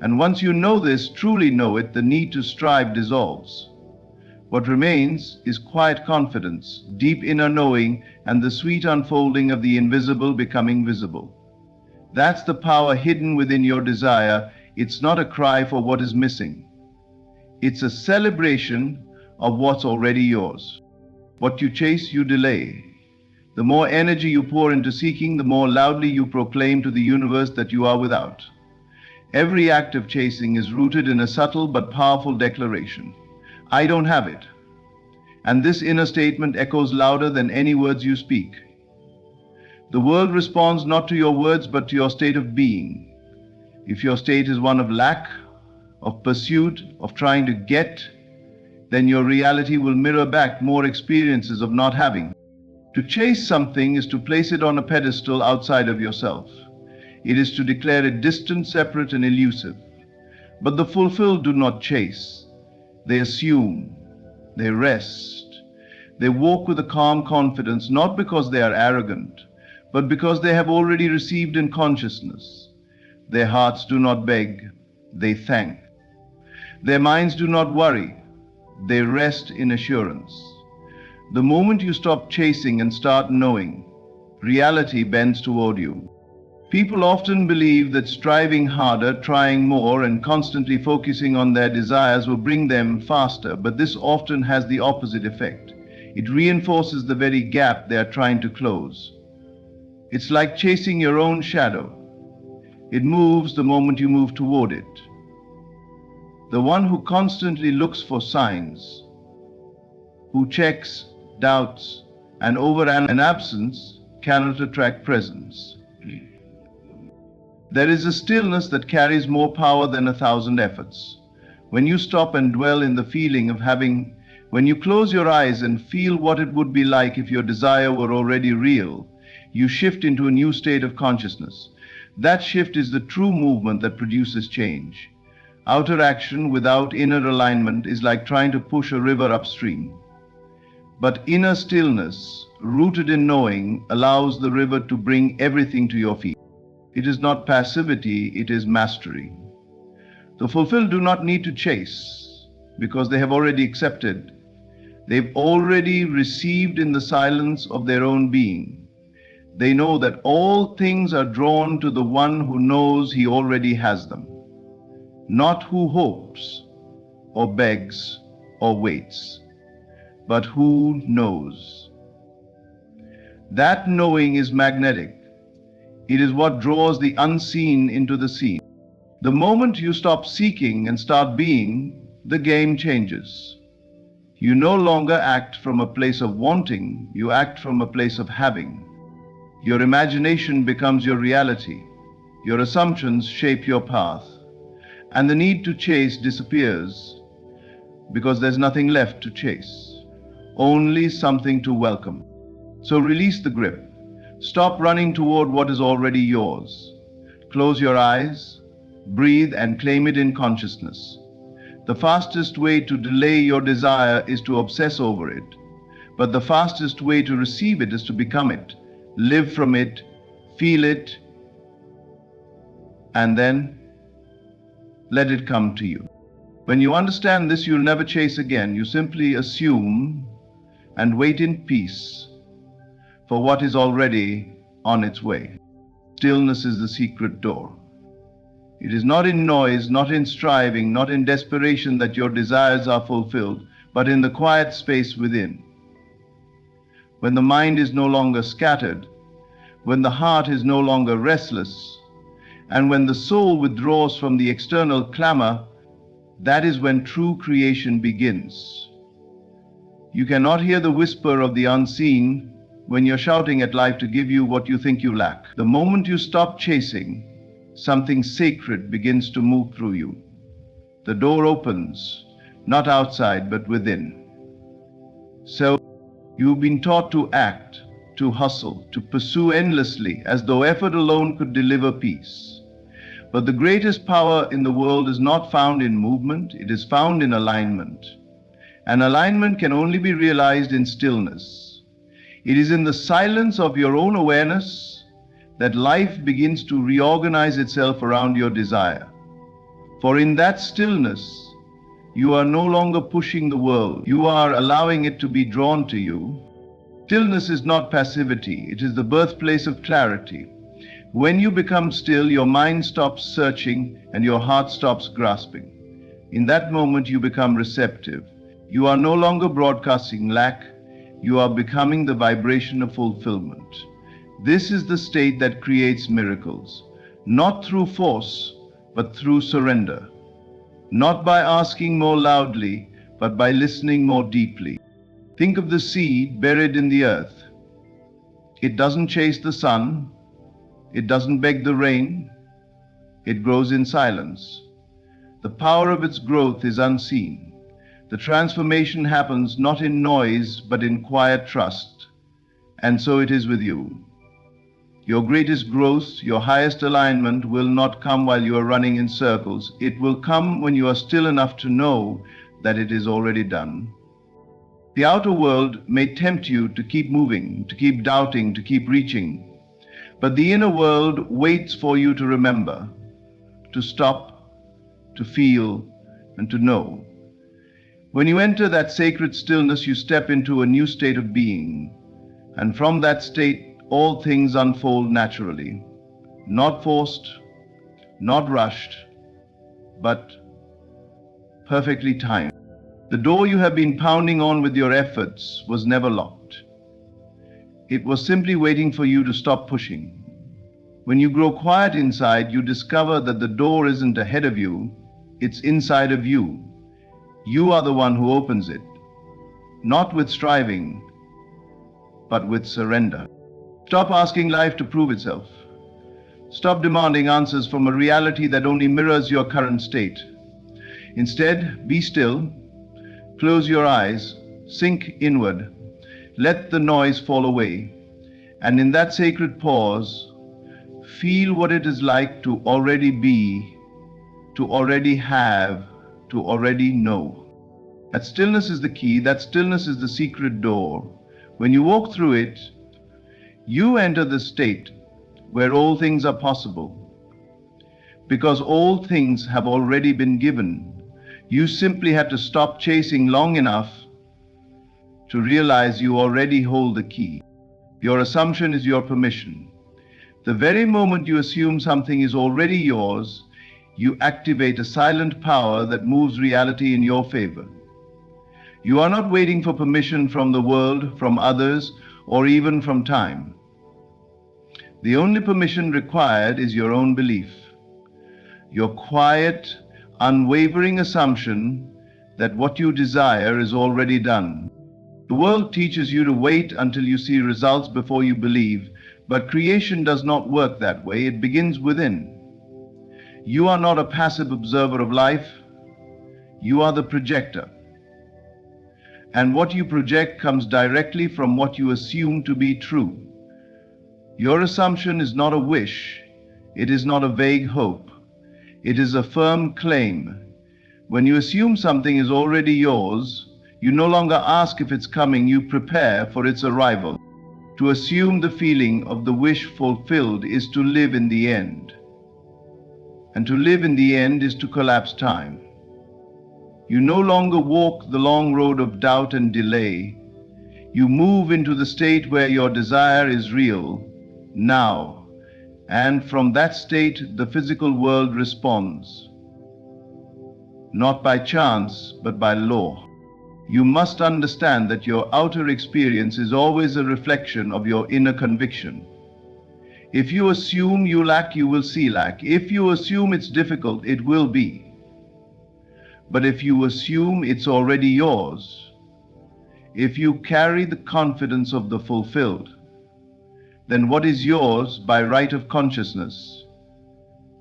And once you know this, truly know it, the need to strive dissolves. What remains is quiet confidence, deep inner knowing, and the sweet unfolding of the invisible becoming visible. That's the power hidden within your desire. It's not a cry for what is missing. It's a celebration of what's already yours. What you chase, you delay. The more energy you pour into seeking, the more loudly you proclaim to the universe that you are without. Every act of chasing is rooted in a subtle but powerful declaration. I don't have it. And this inner statement echoes louder than any words you speak. The world responds not to your words but to your state of being. If your state is one of lack, of pursuit, of trying to get, then your reality will mirror back more experiences of not having. To chase something is to place it on a pedestal outside of yourself. It is to declare it distant, separate, and elusive. But the fulfilled do not chase. They assume. They rest. They walk with a calm confidence, not because they are arrogant, but because they have already received in consciousness. Their hearts do not beg, they thank. Their minds do not worry, they rest in assurance. The moment you stop chasing and start knowing, reality bends toward you. People often believe that striving harder, trying more, and constantly focusing on their desires will bring them faster, but this often has the opposite effect. It reinforces the very gap they are trying to close. It's like chasing your own shadow. It moves the moment you move toward it. The one who constantly looks for signs, who checks, doubts, and overanalyzes an absence, cannot attract presence. There is a stillness that carries more power than 1,000 efforts. When you stop and dwell in the feeling of having, when you close your eyes and feel what it would be like if your desire were already real, you shift into a new state of consciousness. That shift is the true movement that produces change. Outer action without inner alignment is like trying to push a river upstream. But inner stillness, rooted in knowing, allows the river to bring everything to your feet. It is not passivity, it is mastery. The fulfilled do not need to chase, because they have already accepted. They've already received in the silence of their own being. They know that all things are drawn to the one who knows he already has them, not who hopes, or begs, or waits, but who knows. That knowing is magnetic. It is what draws the unseen into the seen. The moment you stop seeking and start being, the game changes. You no longer act from a place of wanting, you act from a place of having. Your imagination becomes your reality. Your assumptions shape your path. And the need to chase disappears because there's nothing left to chase, only something to welcome. So release the grip. Stop running toward what is already yours. Close your eyes, breathe, and claim it in consciousness. The fastest way to delay your desire is to obsess over it, but the fastest way to receive it is to become it, live from it, feel it, and then let it come to you. When you understand this, you'll never chase again. You simply assume and wait in peace for what is already on its way. Stillness is the secret door. It is not in noise, not in striving, not in desperation that your desires are fulfilled, but in the quiet space within. When the mind is no longer scattered, when the heart is no longer restless, and when the soul withdraws from the external clamor, that is when true creation begins. You cannot hear the whisper of the unseen when you're shouting at life to give you what you think you lack. The moment you stop chasing, something sacred begins to move through you. The door opens, not outside but within. So, you've been taught to act, to hustle, to pursue endlessly, as though effort alone could deliver peace. But the greatest power in the world is not found in movement, it is found in alignment. And alignment can only be realized in stillness. It is in the silence of your own awareness that life begins to reorganize itself around your desire. For in that stillness, you are no longer pushing the world, you are allowing it to be drawn to you. Stillness is not passivity, it is the birthplace of clarity. When you become still, your mind stops searching and your heart stops grasping. In that moment, you become receptive. You are no longer broadcasting lack, you are becoming the vibration of fulfillment. This is the state that creates miracles, not through force, but through surrender. Not by asking more loudly, but by listening more deeply. Think of the seed buried in the earth. It doesn't chase the sun, it doesn't beg the rain, it grows in silence. The power of its growth is unseen. The transformation happens not in noise, but in quiet trust. And so it is with you. Your greatest growth, your highest alignment will not come while you are running in circles. It will come when you are still enough to know that it is already done. The outer world may tempt you to keep moving, to keep doubting, to keep reaching. But the inner world waits for you to remember, to stop, to feel, and to know. When you enter that sacred stillness, you step into a new state of being. And from that state, all things unfold naturally, not forced, not rushed, but perfectly timed. The door you have been pounding on with your efforts was never locked. It was simply waiting for you to stop pushing. When you grow quiet inside, you discover that the door isn't ahead of you, it's inside of you. You are the one who opens it, not with striving, but with surrender. Stop asking life to prove itself. Stop demanding answers from a reality that only mirrors your current state. Instead, be still, close your eyes, sink inward, let the noise fall away, and in that sacred pause, feel what it is like to already be, to already have, to already know. That stillness is the key, that stillness is the secret door. When you walk through it, you enter the state where all things are possible. Because all things have already been given, you simply had to stop chasing long enough to realize you already hold the key. Your assumption is your permission. The very moment you assume something is already yours, you activate a silent power that moves reality in your favor. You are not waiting for permission from the world, from others, or even from time. The only permission required is your own belief, your quiet, unwavering assumption that what you desire is already done. The world teaches you to wait until you see results before you believe, but creation does not work that way. It begins within. You are not a passive observer of life, you are the projector. And what you project comes directly from what you assume to be true. Your assumption is not a wish, it is not a vague hope, it is a firm claim. When you assume something is already yours, you no longer ask if it's coming, you prepare for its arrival. To assume the feeling of the wish fulfilled is to live in the end. And to live in the end is to collapse time. You no longer walk the long road of doubt and delay. You move into the state where your desire is real, now, and from that state the physical world responds, not by chance but by law. You must understand that your outer experience is always a reflection of your inner conviction. If you assume you lack, you will see lack. If you assume it's difficult, it will be. But if you assume it's already yours, if you carry the confidence of the fulfilled, then what is yours by right of consciousness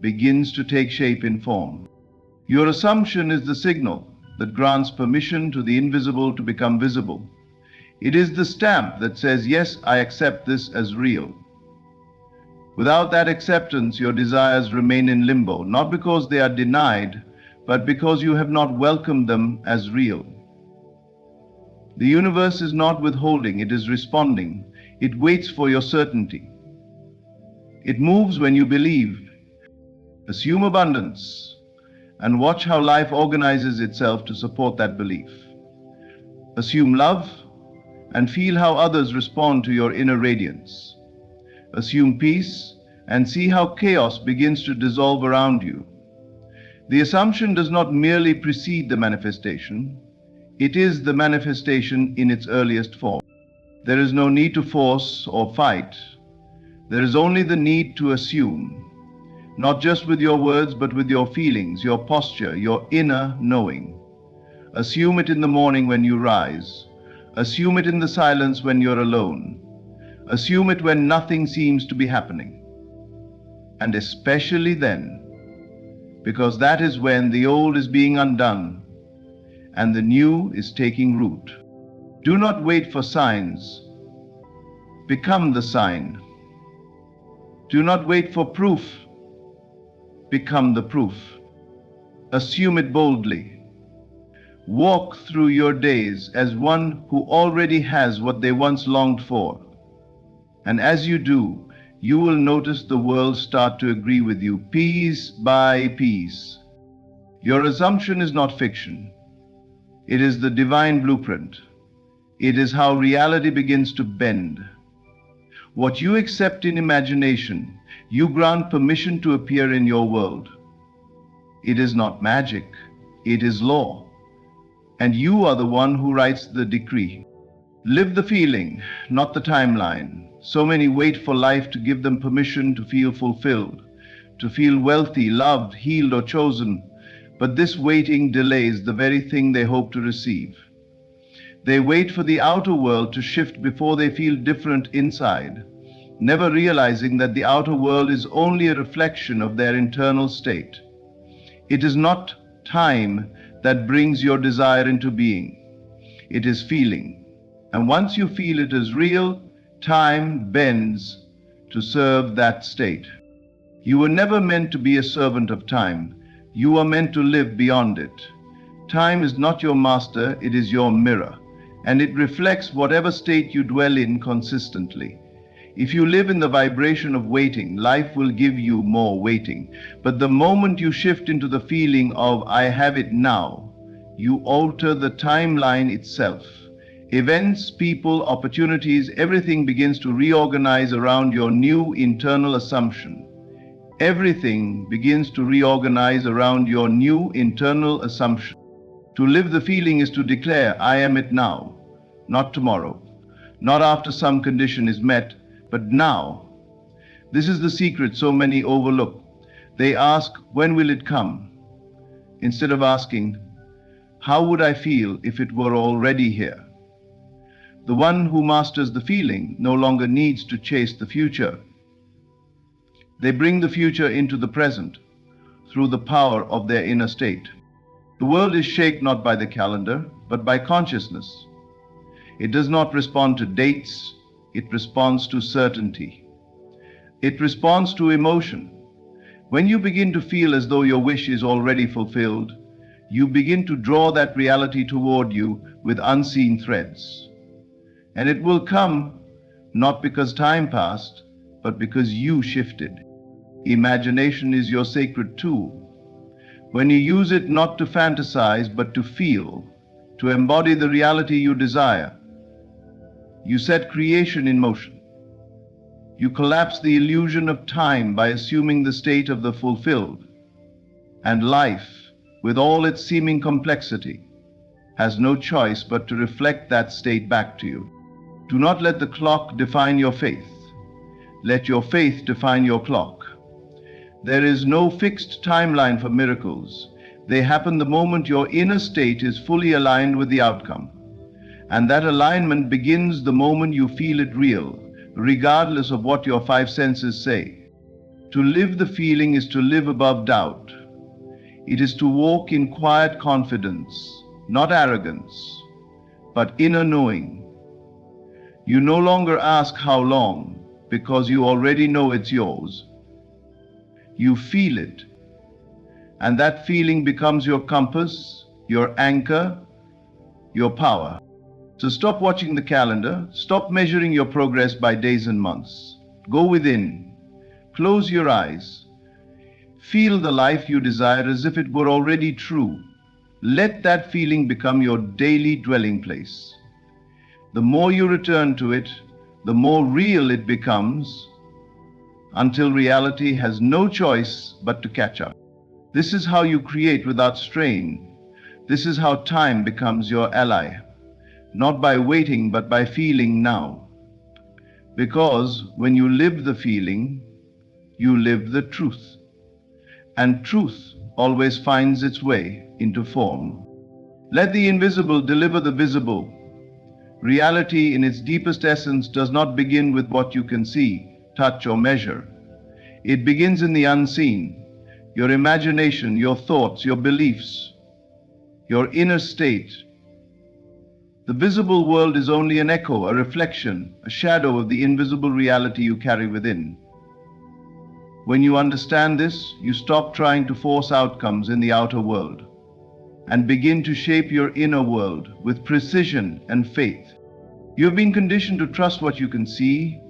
begins to take shape in form. Your assumption is the signal. that grants permission to the invisible to become visible. It is the stamp that says, yes, I accept this as real. Without that acceptance, your desires remain in limbo, not because they are denied, but because you have not welcomed them as real. The universe is not withholding, it is responding. It waits for your certainty. It moves when you believe. Assume abundance and watch how life organizes itself to support that belief. Assume love and feel how others respond to your inner radiance. Assume peace and see how chaos begins to dissolve around you. The assumption does not merely precede the manifestation, it is the manifestation in its earliest form. There is no need to force or fight. There is only the need to assume, not just with your words, but with your feelings, your posture, your inner knowing. Assume it in the morning when you rise. Assume it in the silence when you're alone. Assume it when nothing seems to be happening. And especially then, because that is when the old is being undone and the new is taking root. Do not wait for signs. Become the sign. Do not wait for proof. Become the proof. Assume it boldly. Walk through your days as one who already has what they once longed for. And as you do, you will notice the world start to agree with you, piece by piece. Your assumption is not fiction. It is the divine blueprint. It is how reality begins to bend. What you accept in imagination, you grant permission to appear in your world. It is not magic, it is law. And you are the one who writes the decree. Live the feeling, not the timeline. So many wait for life to give them permission to feel fulfilled, to feel wealthy, loved, healed, or chosen. But this waiting delays the very thing they hope to receive. They wait for the outer world to shift before they feel different inside, never realizing that the outer world is only a reflection of their internal state. It is not time that brings your desire into being. It is feeling. And once you feel it as real, time bends to serve that state. You were never meant to be a servant of time. You are meant to live beyond it. Time is not your master, it is your mirror, and it reflects whatever state you dwell in consistently. If you live in the vibration of waiting, life will give you more waiting. But the moment you shift into the feeling of I have it now, you alter the timeline itself. Events, people, opportunities, everything begins to reorganize around your new internal assumption. Everything begins to reorganize around your new internal assumption. To live the feeling is to declare, I am it now, not tomorrow, not after some condition is met, but now. This is the secret so many overlook. They ask, when will it come? Instead of asking, how would I feel if it were already here? The one who masters the feeling no longer needs to chase the future. They bring the future into the present through the power of their inner state. The world is shaped not by the calendar, but by consciousness. It does not respond to dates, it responds to certainty. It responds to emotion. When you begin to feel as though your wish is already fulfilled, you begin to draw that reality toward you with unseen threads. And it will come not because time passed, but because you shifted. Imagination is your sacred tool. When you use it not to fantasize, but to feel, to embody the reality you desire, you set creation in motion. You collapse the illusion of time by assuming the state of the fulfilled. And life, with all its seeming complexity, has no choice but to reflect that state back to you. Do not let the clock define your faith. Let your faith define your clock. There is no fixed timeline for miracles. They happen the moment your inner state is fully aligned with the outcome. And that alignment begins the moment you feel it real, regardless of what your five senses say. To live the feeling is to live above doubt. It is to walk in quiet confidence, not arrogance, but inner knowing. You no longer ask how long, because you already know it's yours. You feel it, and that feeling becomes your compass, your anchor, your power. So stop watching the calendar, stop measuring your progress by days and months. Go within, close your eyes, feel the life you desire as if it were already true. Let that feeling become your daily dwelling place. The more you return to it, the more real it becomes, until reality has no choice but to catch up. This is how you create without strain. This is how time becomes your ally, not by waiting but by feeling now. Because when you live the feeling, you live the truth. And truth always finds its way into form. Let the invisible deliver the visible. Reality in its deepest essence does not begin with what you can see, touch, or measure. It begins in the unseen, your imagination, your thoughts, your beliefs, your inner state. The visible world is only an echo, a reflection, a shadow of the invisible reality you carry within. When you understand this, you stop trying to force outcomes in the outer world and begin to shape your inner world with precision and faith. You have been conditioned to trust what you can see,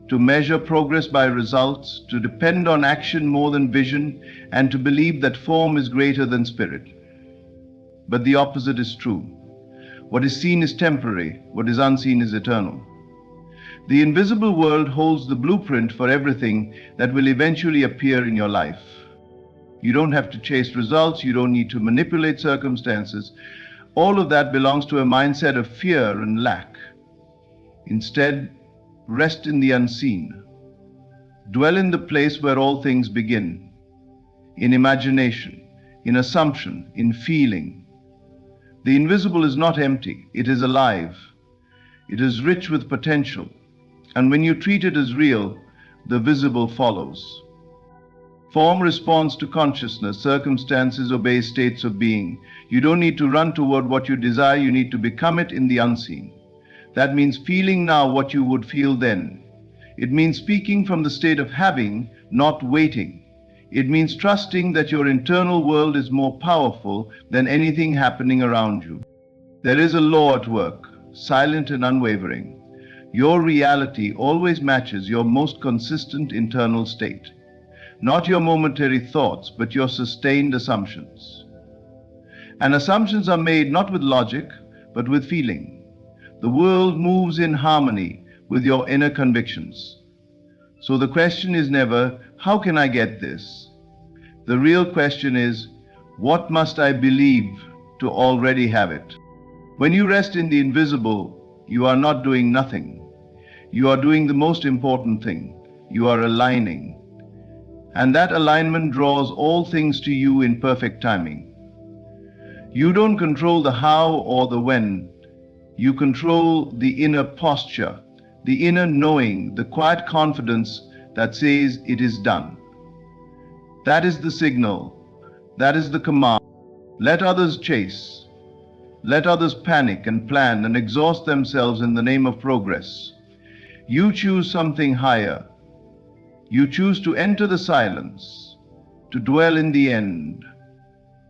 to measure progress by results, to depend on action more than vision, and to believe that form is greater than spirit. But the opposite is true. What is seen is temporary, what is unseen is eternal. The invisible world holds the blueprint for everything that will eventually appear in your life. You don't have to chase results, you don't need to manipulate circumstances. All of that belongs to a mindset of fear and lack. Instead, rest in the unseen. Dwell in the place where all things begin, in imagination, in assumption, in feeling. The invisible is not empty, it is alive. It is rich with potential. And when you treat it as real, the visible follows. Form responds to consciousness, circumstances obey states of being. You don't need to run toward what you desire, you need to become it in the unseen. That means feeling now what you would feel then. It means speaking from the state of having, not waiting. It means trusting that your internal world is more powerful than anything happening around you. There is a law at work, silent and unwavering. Your reality always matches your most consistent internal state. Not your momentary thoughts, but your sustained assumptions. And assumptions are made not with logic, but with feeling. The world moves in harmony with your inner convictions. So the question is never, how can I get this? The real question is, what must I believe to already have it? When you rest in the invisible, you are not doing nothing. You are doing the most important thing. You are aligning. And that alignment draws all things to you in perfect timing. You don't control the how or the when. You control the inner posture, the inner knowing, the quiet confidence that says it is done. That is the signal. That is the command. Let others chase. Let others panic and plan and exhaust themselves in the name of progress. You choose something higher. You choose to enter the silence, to dwell in the end,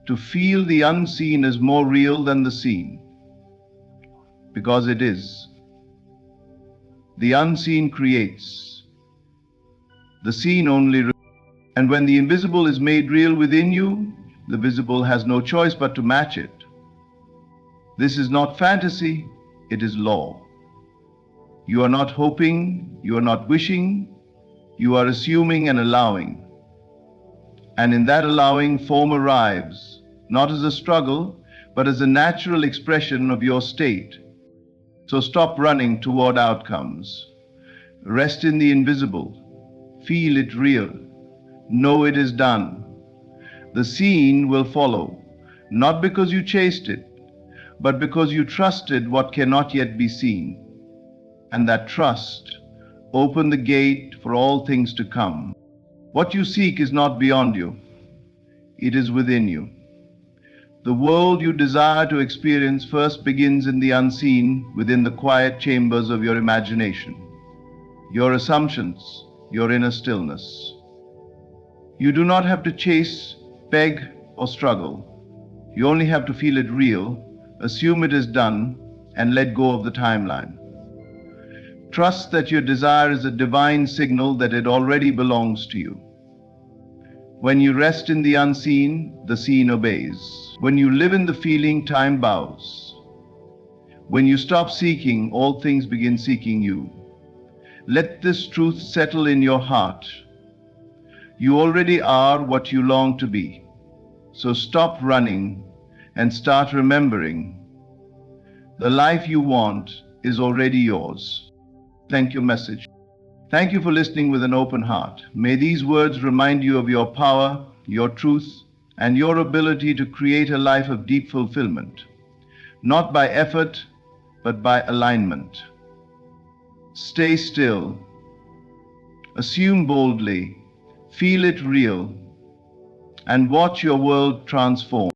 to feel the unseen as more real than the seen. Because it is. The unseen creates. The seen only. And when the invisible is made real within you, the visible has no choice but to match it. This is not fantasy, it is law. You are not hoping, you are not wishing, you are assuming and allowing. And in that allowing, form arrives, not as a struggle, but as a natural expression of your state. So stop running toward outcomes. Rest in the invisible. Feel it real. Know it is done. The seen will follow, not because you chased it, but because you trusted what cannot yet be seen. And that trust opened the gate for all things to come. What you seek is not beyond you. It is within you. The world you desire to experience first begins in the unseen, within the quiet chambers of your imagination, your assumptions, your inner stillness. You do not have to chase, beg, or struggle. You only have to feel it real, assume it is done, and let go of the timeline. Trust that your desire is a divine signal that it already belongs to you. When you rest in the unseen, the seen obeys. When you live in the feeling, time bows. When you stop seeking, all things begin seeking you. Let this truth settle in your heart. You already are what you long to be. So stop running and start remembering. The life you want is already yours. Thank you, message. Thank you for listening with an open heart. May these words remind you of your power, your truth, and your ability to create a life of deep fulfillment, not by effort, but by alignment. Stay still. Assume boldly. Feel it real. And watch your world transform.